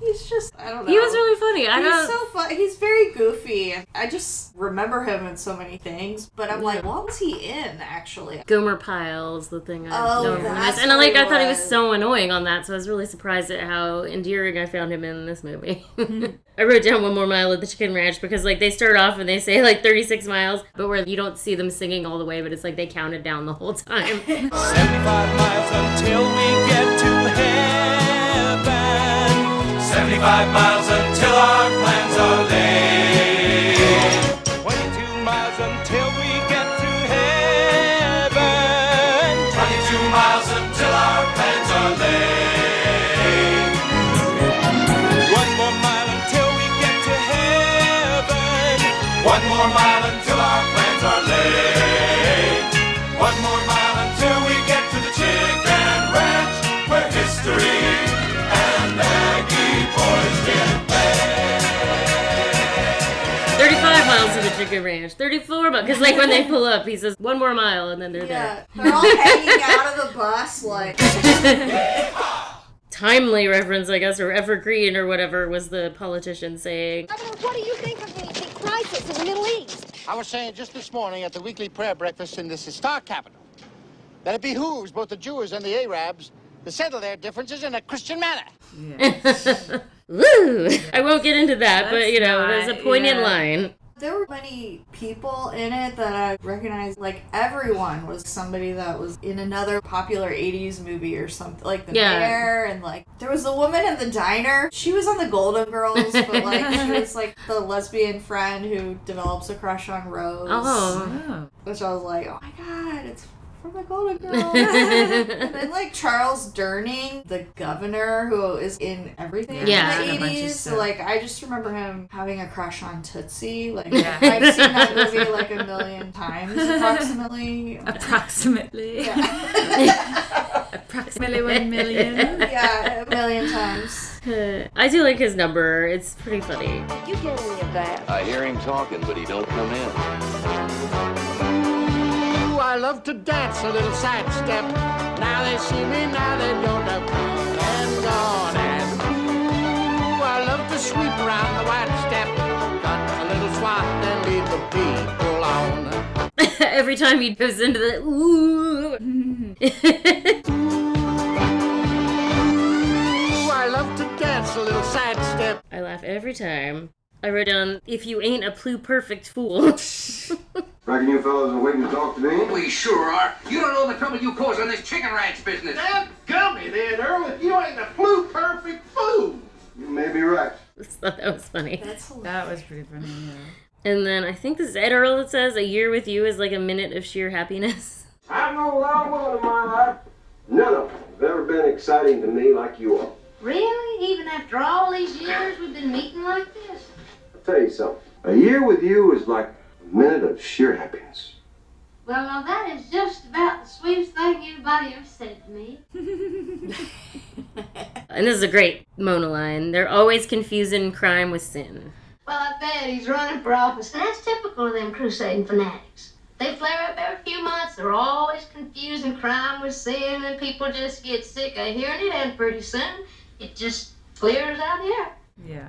S4: He's just, I don't know.
S2: He was really funny.
S4: He's so fun. He's very goofy. I just remember him in so many things, but I'm like, what was he in, actually?
S2: Gomer Pyle's the thing I know him
S4: that's
S2: as. And I thought he was so annoying on that, so I was really surprised at how endearing I found him in this movie. I wrote down 1 more mile at the Chicken Ranch because, like, they start off and they say, like, 36 miles, but where you don't see them singing all the way, but it's like they counted down the whole time.
S6: 75 miles until we get to heaven. 75 miles until our plans are laid. 22 miles until we get to heaven. 22 miles until our plans are laid. 1 more mile until we get to heaven. 1 more mile until our plans are laid. 1 more mile until we get to the Chicken Ranch, where history and Aggie boys get laid.
S2: 35 miles to the Chicken Ranch. 34 miles. Because, like, when they pull up, he says, 1 more mile, and then they're there.
S4: They're all hanging out of the bus, like...
S2: Timely reference, I guess, or evergreen or whatever was the politician saying.
S3: What do you think of the crisis in the Middle East?
S15: I was saying just this morning at the weekly prayer breakfast in this historic capital that it behooves both the Jews and the Arabs to settle their differences in a Christian manner.
S2: Woo! I won't get into that, but, you know, there's a poignant line.
S4: There were many people in it that I recognized. Like, everyone was somebody that was in another popular 80s movie or something. Like, The Bear, and, like, there was the woman in the diner. She was on the Golden Girls, but, like, she was, like, the lesbian friend who develops a crush on Rose.
S2: Oh.
S4: Which I was like, oh my god, it's for the Golden Girls. And then like Charles Durning, the governor who is in everything in the 80s. So like I just remember him having a crush on Tootsie. Like I've seen that movie like a million times approximately.
S5: Yeah. Approximately 1 million.
S4: Yeah, a million times.
S2: I do like his number. It's pretty funny.
S8: You get any of that?
S21: I hear him talking, but he don't come in.
S12: Ooh, I love to dance a little sidestep. Now they see me, now they don't know. And gone. And ooh, I love to sweep around the white step. Got a little swat and lead the people on.
S2: Every time he goes into the ooh.
S12: I love to dance a little sidestep.
S2: I laugh every time. I wrote down, if you ain't a pluperfect fool.
S11: Reckon you fellas are waiting to talk to me?
S22: We sure are. You don't know the trouble you cause on this chicken ranch business.
S14: Damn gummy there, Earl. If you ain't a perfect fool.
S11: You may be right.
S2: I thought that was funny.
S5: That was pretty funny, yeah.
S2: And then I think this is Ed Earl that says, a year with you is like a minute of sheer happiness.
S11: I've known a lot of women in my life. None of them have ever been exciting to me like you are.
S18: Really? Even after all these years we've been meeting like this?
S11: I'll tell you something. A year with you is like a minute of sheer happiness.
S18: Well, now that is just about the sweetest thing anybody ever said to me.
S2: And this is a great Mona line. They're always confusing crime with sin.
S18: Well, I bet he's running for office, and that's typical of them crusading fanatics. They flare up every few months, they're always confusing crime with sin, and people just get sick of hearing it, and pretty soon it just clears out here.
S5: Yeah.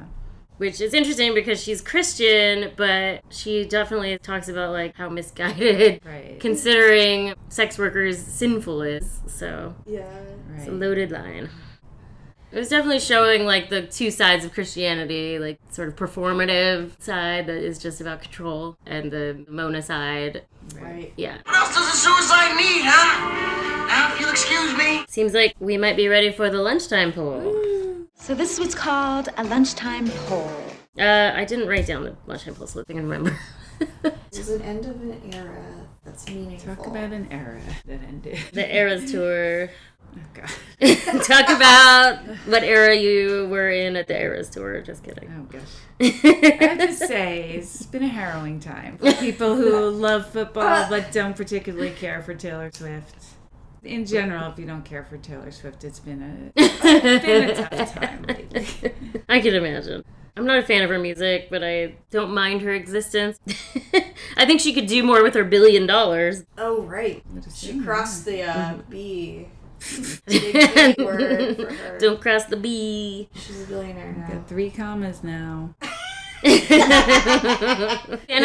S2: Which is interesting because she's Christian, but she definitely talks about like how misguided considering sex workers sinful is. So it's a loaded line. It was definitely showing like the two sides of Christianity, like sort of performative side that is just about control, and the Mona side.
S4: Right.
S2: Yeah.
S22: What else does a suicide need, huh? Now, if you'll excuse me.
S2: Seems like we might be ready for the lunchtime poll.
S1: So this is what's called a lunchtime poll.
S2: I didn't write down the lunchtime poll so I can remember.
S4: It's an end of an era that's meaningful.
S5: Talk about an era that ended.
S2: The Eras Tour.
S5: Oh, God.
S2: Talk about what era you were in at the Eras Tour. Just kidding.
S5: Oh, gosh. I have to say, it's been a harrowing time for people who love football but don't particularly care for Taylor Swift. In general, if you don't care for Taylor Swift, it's been a tough time lately.
S2: I can imagine. I'm not a fan of her music, but I don't mind her existence. I think she could do more with her $1 billion.
S4: Oh, right. She crossed the B. Big word for her.
S2: Don't cross the B.
S4: She's a billionaire now.
S5: Got 3 commas now.
S2: And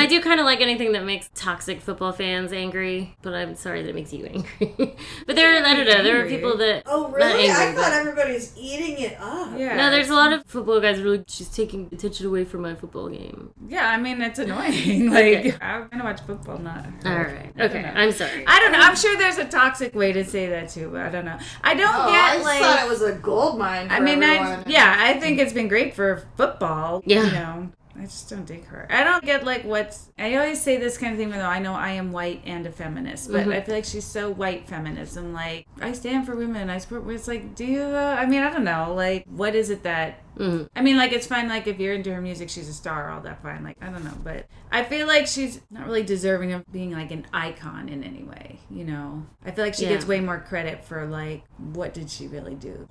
S2: I do kind of like anything that makes toxic football fans angry, but I'm sorry that it makes you angry. But I don't know, there are people that...
S4: Oh, really?
S2: Not angry,
S4: I thought everybody's eating it up.
S5: Yeah.
S2: No, there's a lot of football guys who are like, she's taking attention away from my football game.
S5: Yeah, I mean, it's annoying. Like, I'm going to watch football, not...
S2: Alright, okay, I'm sorry.
S5: I don't know. I'm sure there's a toxic way to say that, too, but I don't know. I don't
S4: I thought it was a gold mine for everyone.
S5: I think it's been great for football.
S2: Yeah.
S5: You know. I just don't dig her. I don't get like I always say this kind of thing, even though I know I am white and a feminist, but I feel like she's so white feminism. Like, I stand for women, I support. It's like, do you? I mean, I don't know. Like, what is it that? I mean, like, it's fine. Like, if you're into her music, she's a star. All that fine. Like, I don't know, but I feel like she's not really deserving of being like an icon in any way. You know, I feel like she gets way more credit for like what did she really do?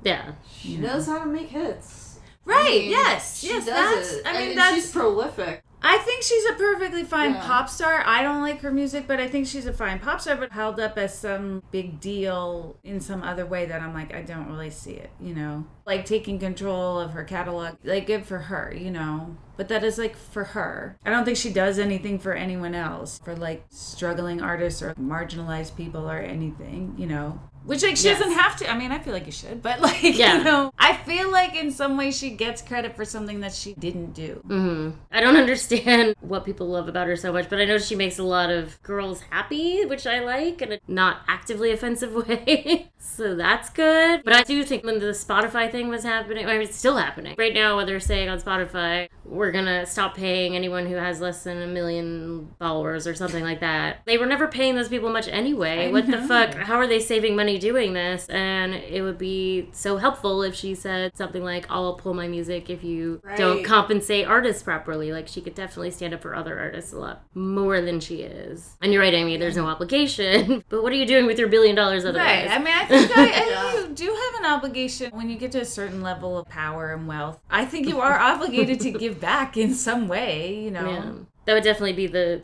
S2: Yeah,
S4: she knows how to make hits.
S5: Right,
S4: I mean,
S5: yes,
S4: she
S5: yes,
S4: does it. And she's prolific.
S5: I think she's a perfectly fine pop star. I don't like her music, but I think she's a fine pop star, but held up as some big deal in some other way that I'm like, I don't really see it, you know? Like taking control of her catalog, like good for her, you know? But that is like for her. I don't think she does anything for anyone else, for like struggling artists or marginalized people or anything, you know? Which, like, she doesn't have to. I mean, I feel like you should. But, like, you know, I feel like in some way she gets credit for something that she didn't do.
S2: Mm-hmm. I don't understand what people love about her so much, but I know she makes a lot of girls happy, which I like, in a not actively offensive way. So that's good. But I do think when the Spotify thing was happening, I mean, it's still happening. Right now, what they're saying on Spotify, we're going to stop paying anyone who has less than 1 million followers or something like that. They were never paying those people much anyway. What the fuck? How are they saving money doing this? And it would be so helpful if she said something like, I'll pull my music if you don't compensate artists properly. Like, she could definitely stand up for other artists a lot more than she is. And you're right, Amy, there's no obligation. But what are you doing with your $1 billion otherwise?
S5: Right. I mean, I think you do have an obligation when you get to a certain level of power and wealth. I think you are obligated to give back in some way, you know.
S2: Yeah. That would definitely be the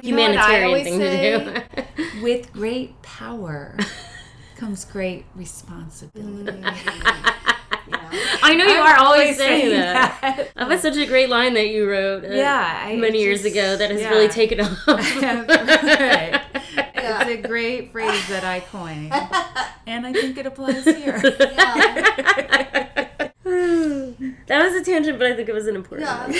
S5: humanitarian
S2: thing to
S5: do. With great power comes great responsibility.
S2: I know you are always saying that. That was such a great line that you wrote many years ago that has really taken off.
S5: Right. It's a great phrase that I coined. And I think it applies here.
S2: That was a tangent, but I think it was an important one.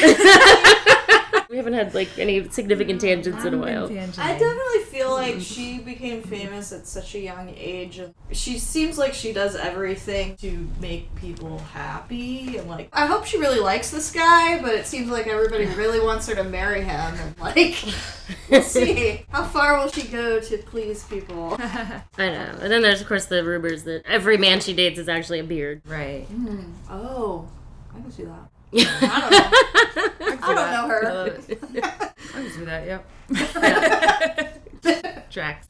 S2: We haven't had like any significant tangents in a while.
S4: I definitely feel like she became famous at such a young age. And she seems like she does everything to make people happy. And like, I hope she really likes this guy, but it seems like everybody really wants her to marry him. And like, we'll see. How far will she go to please people?
S2: I know. And then there's, of course, the rumors that every man she dates is actually a beard.
S5: Right.
S4: Oh, I can see that. I don't know her.
S5: I love it. I can see that, yep. Tracks.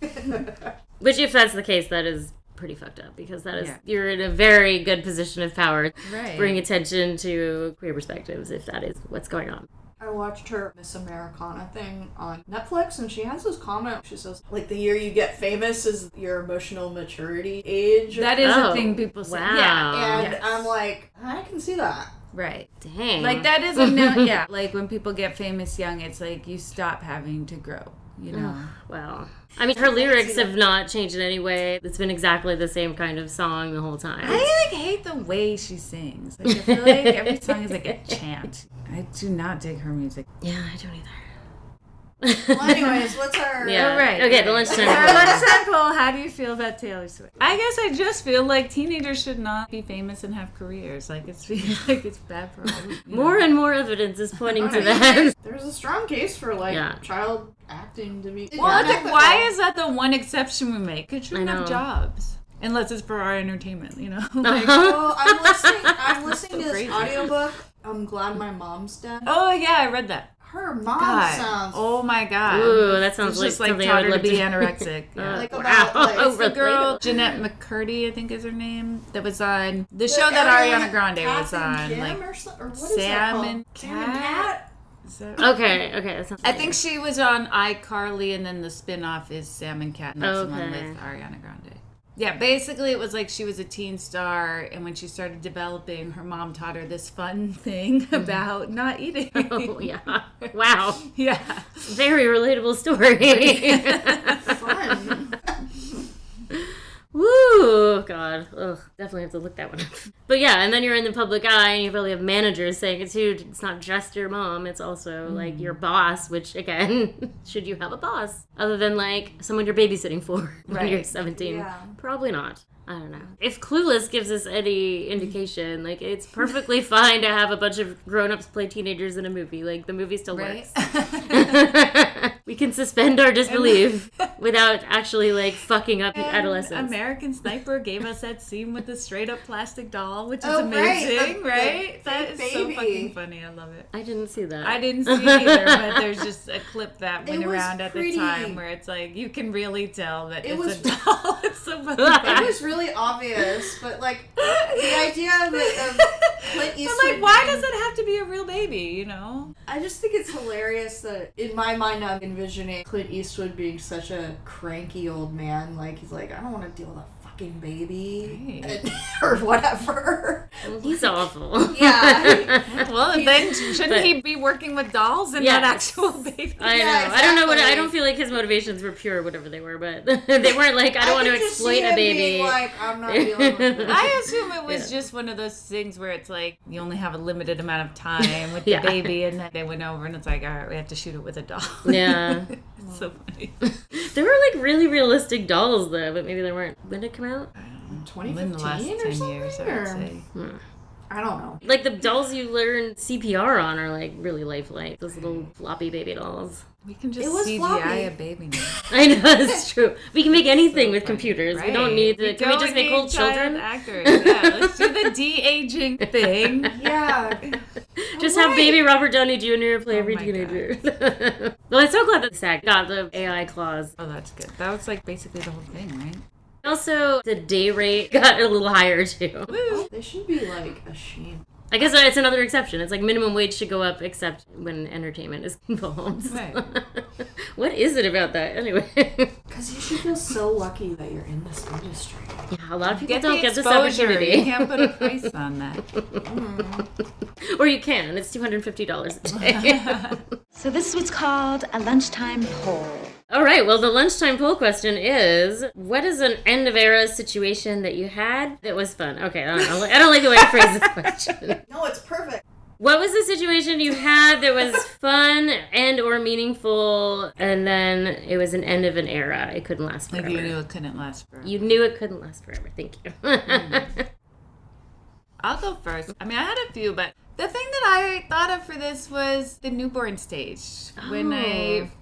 S2: Which, if that's the case, that is pretty fucked up, because that is you're in a very good position of power to bring attention to queer perspectives if that is what's going on.
S4: I watched her Miss Americana thing on Netflix, and she has this comment. She says, like, the year you get famous is your emotional maturity age.
S5: That is a thing people say.
S2: Wow.
S5: Yeah.
S4: And I'm like, I can see that.
S5: Right.
S2: Dang.
S5: Like, that is like, when people get famous young, it's like you stop having to grow, you know?
S2: Wow. I mean, her lyrics have not changed in any way. It's been exactly the same kind of song the whole time.
S5: I, like, hate the way she sings. Like, I feel like every song is like a chant. I do not dig her music.
S2: Yeah, I don't either.
S4: Well, anyways, what's our...
S2: Yeah. Right. Okay, the lunchtime poll.
S5: Our lunchtime poll, how do you feel about Taylor Swift? I guess I just feel like teenagers should not be famous and have careers. Like, it's bad for all.
S2: More and more evidence is pointing to that.
S4: There's a strong case for, like, child acting to be...
S5: Well, it's like, why is that the one exception we make? Because you shouldn't have jobs. Unless it's for our entertainment, you know? Like,
S4: I'm listening to this audiobook. I'm glad my mom's dead.
S5: Oh, yeah, I read that.
S4: Her mom sounds...
S5: Oh my god.
S2: Ooh, that sounds like
S5: just like
S2: something
S5: taught
S2: I would
S5: her to be
S2: love to...
S5: anorexic.
S2: Yeah.
S4: Like about, like,
S5: it's the girl, Jeanette McCurdy, I think is her name, that was on the show that Ariana Grande was on.
S4: Kim
S5: like,
S4: or what
S5: Sam
S4: is
S5: and
S4: Sam and Cat?
S2: Okay, that sounds
S5: I think she was on iCarly, and then the spin-off is Sam and Cat, and that's the one with Ariana Grande. Yeah, basically it was like she was a teen star, and when she started developing, her mom taught her this fun thing about not eating.
S2: Oh, yeah. Wow.
S5: Yeah.
S2: Very relatable story.
S4: Fun.
S2: Woo! God. Ugh. Definitely have to look that one up. But yeah, and then you're in the public eye, and you probably have managers saying it too. It's not just your mom, it's also like your boss, which again, should you have a boss? Other than like someone you're babysitting for when you're 17.
S4: Yeah.
S2: Probably not. I don't know. If Clueless gives us any indication, like, it's perfectly fine to have a bunch of grown-ups play teenagers in a movie. Like, the movie still works. We can suspend our disbelief without actually, like, fucking up adolescence.
S5: American Sniper gave us that scene with the straight-up plastic doll, which is amazing, right? That is so fucking funny. I love it.
S2: I didn't see that.
S5: I didn't see it either, but there's just a clip that went around at the time where it's like, you can really tell that it's a doll. It's so funny.
S4: It was really obvious, but like the idea of Clint Eastwood.
S5: But like, why does it have to be a real baby? You know?
S4: I just think it's hilarious that in my mind I'm envisioning Clint Eastwood being such a cranky old man. Like he's like, I don't want to deal with a fucking baby or whatever.
S2: He's awful.
S4: Yeah.
S5: Well, then shouldn't he be working with dolls and not actual babies?
S2: I know.
S4: Yeah,
S2: I don't know what.
S4: exactly.
S2: I don't feel like his motivations were pure, whatever they were, but they weren't like I don't want to exploit a baby.
S4: Like, I'm not dealing with this.
S5: I assume it was just one of those things where it's like you only have a limited amount of time with the baby, and then they went over and it's like, all right, we have to shoot it with a doll.
S2: Yeah.
S5: It's so funny.
S2: There were like really realistic dolls though, but maybe they weren't. When did it come out?
S4: 2015
S5: In the last
S4: or
S5: 10
S4: something?
S5: years, I would say.
S4: I don't know.
S2: Like the dolls you learn CPR on are like really lifelike. Those little floppy baby dolls.
S5: We can just
S4: It was
S5: CGI
S4: floppy.
S5: a baby now.
S2: I know, it's true. We can make anything with computers.
S5: Right.
S2: We don't need to. Can we just make old children?
S5: Actors. Yeah, let's do the de-aging thing.
S4: Yeah.
S2: Just have baby Robert Downey Jr. play every teenager. Well, I'm so glad that SAG got the AI clause.
S5: Oh, that's good. That was like basically the whole thing, right?
S2: Also, the day rate got a little higher too.
S4: They should be like ashamed.
S2: I guess that's another exception. It's like minimum wage should go up except when entertainment is involved.
S5: Right.
S2: What is it about that anyway?
S4: Because you should feel so lucky that you're in this industry.
S2: Yeah, a lot of people
S5: Get
S2: don't
S5: the
S2: get this
S5: exposure.
S2: opportunity.
S5: You can't put a price on that.
S2: Or you can. It's $250 a day.
S1: So this is what's called a lunchtime poll.
S2: All right, well, the lunchtime poll question is, what is an end-of-era situation that you had that was fun? Okay, I don't like the way I phrase this question.
S4: No, it's perfect.
S2: What was the situation you had that was fun and or meaningful, and then it was an end of an era? It couldn't last forever.
S5: Like you knew it couldn't last forever.
S2: You knew it couldn't last forever. Thank you.
S5: I'll go first. I mean, I had a few, but the thing that I thought of for this was the newborn stage. When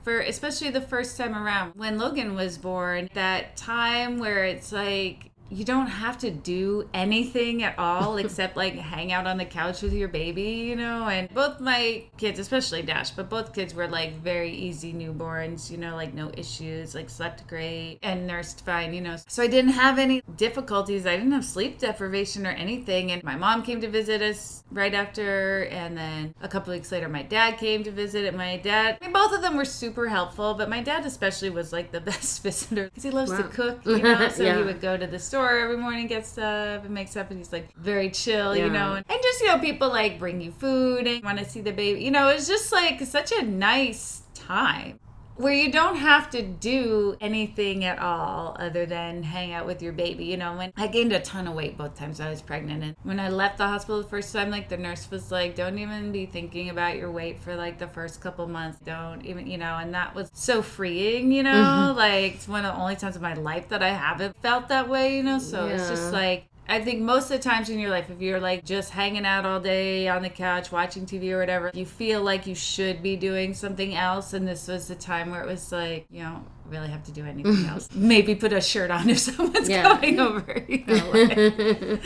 S5: especially the first time around, when Logan was born, that time where it's like, you don't have to do anything at all except like hang out on the couch with your baby, you know? And both my kids, especially Dash, but both kids were like very easy newborns, you know, like no issues, like slept great and nursed fine, you know? So I didn't have any difficulties. I didn't have sleep deprivation or anything. And my mom came to visit us right after. And then a couple weeks later, my dad came to visit. And my dad, I mean, both of them were super helpful, but my dad especially was like the best visitor because he loves to cook, you know? So he would go to the store every morning, get stuff and make stuff, and he's like very chill, you know, and just, you know, people like bring you food and want to see the baby, you know. It's just like such a nice time where you don't have to do anything at all other than hang out with your baby, you know. When I gained a ton of weight both times I was pregnant, and when I left the hospital the first time, like the nurse was like, don't even be thinking about your weight for like the first couple months, don't even, you know. And that was so freeing, you know. Like it's one of the only times in my life that I haven't felt that way, you know. So it's just like, I think most of the times in your life, if you're like just hanging out all day on the couch, watching TV or whatever, you feel like you should be doing something else. And this was the time where it was like, you know, really have to do anything else. Maybe put a shirt on if someone's coming over, you know. Like.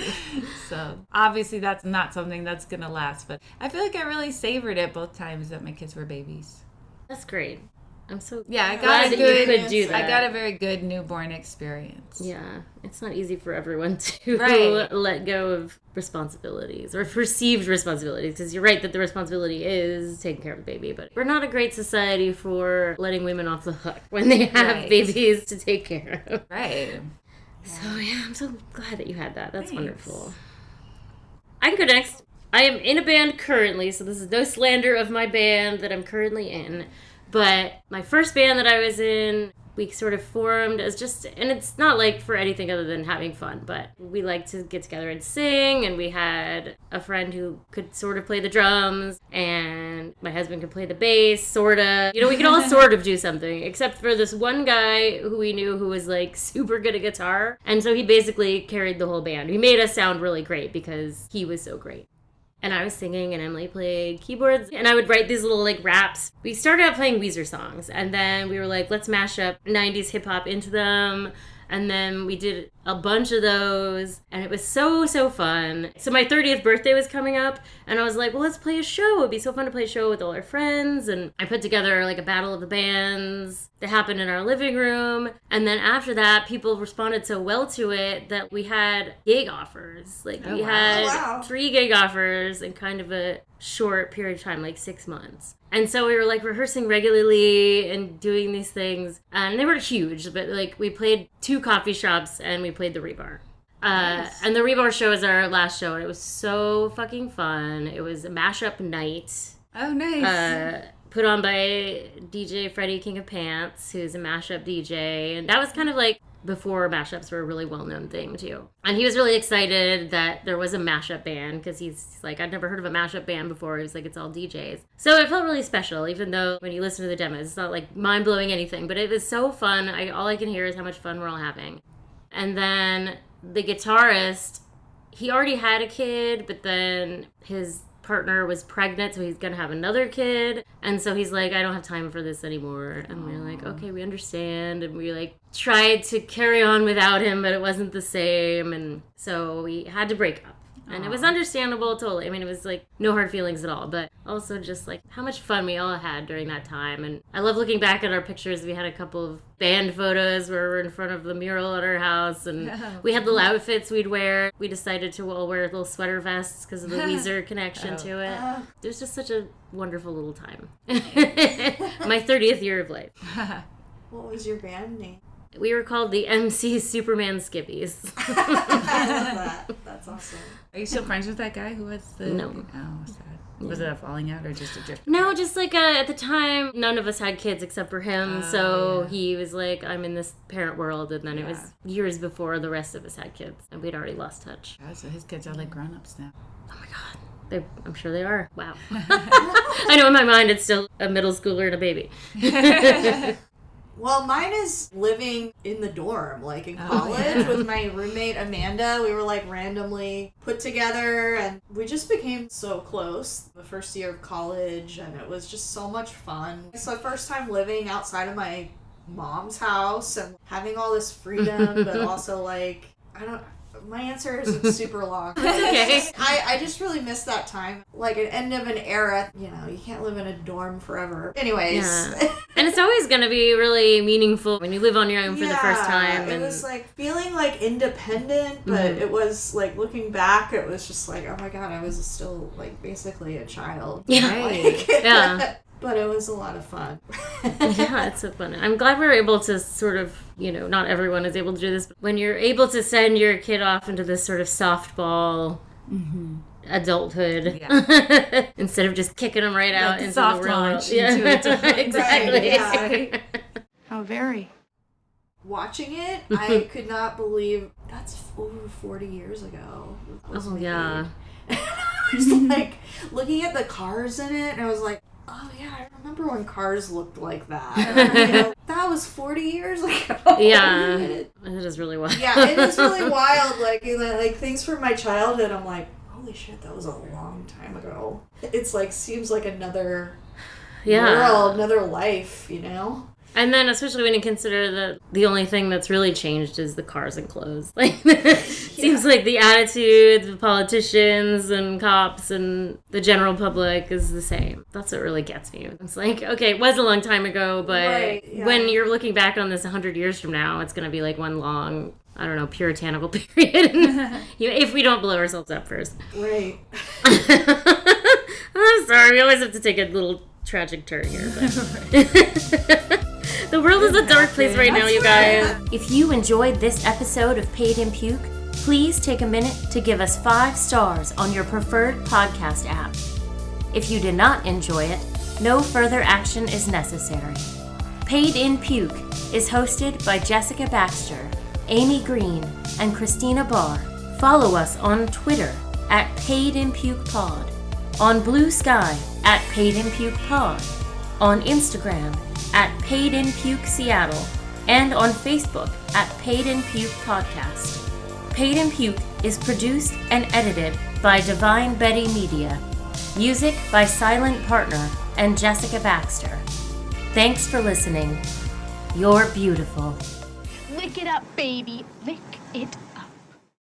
S5: So obviously that's not something that's going to last. But I feel like I really savored it both times that my kids were babies.
S2: That's great. I'm so
S5: I
S2: glad that you could do that.
S5: I got a very good newborn experience.
S2: Yeah, it's not easy for everyone to let go of responsibilities or perceived responsibilities, because you're right that the responsibility is taking care of the baby, but we're not a great society for letting women off the hook when they have babies to take care of.
S5: Right.
S2: So yeah, I'm so glad that you had that. That's wonderful. I can go next. I am in a band currently, so this is no slander of my band that I'm currently in. But my first band that I was in, we sort of formed as just, and it's not like for anything other than having fun, but we like to get together and sing, and we had a friend who could sort of play the drums, and my husband could play the bass, sort of. You know, we could all sort of do something, except for this one guy who we knew who was like super good at guitar, and so he basically carried the whole band. He made us sound really great because he was so great. And I was singing, and Emily played keyboards, and I would write these little, like, raps. We started out playing Weezer songs, and then we were like, let's mash up 90s hip-hop into them, and then we did a bunch of those, and it was so fun. So my 30th birthday was coming up, and I was like, well, let's play a show. It'd be so fun to play a show with all our friends, and I put together, like, a battle of the bands that happened in our living room, and then after that, people responded so well to it that we had gig offers. Like, we had 3 gig offers in kind of a short period of time, like 6 months. And so we were like rehearsing regularly and doing these things, and they weren't huge, but like we played 2 coffee shops and we played the Rebar. And the Rebar show was our last show, and it was so fucking fun. It was a mashup night.
S5: Oh, nice.
S2: Put on by DJ Freddie King of Pants, who's a mashup DJ. And that was kind of like before mashups were a really well-known thing, too. And he was really excited that there was a mashup band, because he's like, I'd never heard of a mashup band before. He was like, it's all DJs. So it felt really special, even though when you listen to the demos, it's not like mind-blowing anything. But it was so fun. All I can hear is how much fun we're all having. And then the guitarist, he already had a kid, but then his partner was pregnant, so he's gonna have another kid, and so he's like, I don't have time for this anymore. And we're like, okay, we understand. And we like tried to carry on without him, but it wasn't the same, and so we had to break up. And it was understandable, totally. I mean, it was like no hard feelings at all, but also just like how much fun we all had during that time. And I love looking back at our pictures. We had a couple of band photos where we're in front of the mural at our house, and we had little outfits we'd wear. We decided to all wear little sweater vests because of the Weezer connection to it. It was just such a wonderful little time. My 30th year of life.
S4: What was your band name?
S2: We were called the MC Superman Skippies.
S4: I love that. That's awesome.
S5: Are you still friends with that guy who was the...
S2: No.
S5: Oh, sad. Was it a falling out or just a drift?
S2: No, just like at the time, none of us had kids except for him. So he was like, I'm in this parent world. And then it was years before the rest of us had kids. And we'd already lost touch.
S5: Oh, so his kids are like grown-ups now.
S2: Oh my God. I'm sure they are. Wow. I know in my mind it's still a middle schooler and a baby.
S4: Well, mine is living in the dorm, like in college with my roommate Amanda. We were like randomly put together and we just became so close the first year of college, and it was just so much fun. It's the first time living outside of my mom's house and having all this freedom, but also like, my answer isn't super long.
S2: Okay.
S4: I just really miss that time. Like an end of an era. You know, you can't live in a dorm forever. Anyways.
S2: Yeah. And it's always going to be really meaningful when you live on your own for the first time.
S4: It was like feeling like independent, but it was like looking back, it was just like, oh my God, I was still like basically a child.
S2: Yeah.
S4: Like, but it was a lot of fun.
S2: Yeah, it's so fun. I'm glad we were able to sort of, you know, not everyone is able to do this, but when you're able to send your kid off into this sort of softball adulthood instead of just kicking them right out into the real world. Exactly.
S4: Yeah.
S10: How very.
S4: Watching it, I could not believe that's over 40 years ago.
S2: Oh, yeah.
S4: And I was like looking at the cars in it, and I was like, oh yeah, I remember when cars looked like that. You know, that was 40 years ago.
S2: Yeah, it is really wild.
S4: Yeah, it is really wild. Like things from my childhood, I'm like, holy shit, that was a long time ago. It's like seems like another world, another life, you know.
S2: And then, especially when you consider that the only thing that's really changed is the cars and clothes. Like, seems like the attitude of politicians and cops and the general public is the same. That's what really gets me. It's like, okay, it was a long time ago, but when you're looking back on this 100 years from now, it's going to be like one long, I don't know, puritanical period. If we don't blow ourselves up first.
S4: Right.
S2: I'm sorry, we always have to take a little tragic turn here. But the world is a dark place right now, you guys. If you enjoyed this episode of Paid in Puke, please take a minute to give us 5 stars on your preferred podcast app. If you did not enjoy it, no further action is necessary. Paid in Puke is hosted by Jessica Baxter, Amy Green, and Christina Barr. Follow us on Twitter at PaidInPukePod, on Blue Sky at PaidInPukePod, on Instagram at Paid in Puke Seattle, and on Facebook at Paid in Puke Podcast. Paid in Puke is produced and edited by Divine Betty Media. Music by Silent Partner and Jessica Baxter. Thanks for listening. You're beautiful.
S1: Lick it up, baby. Lick it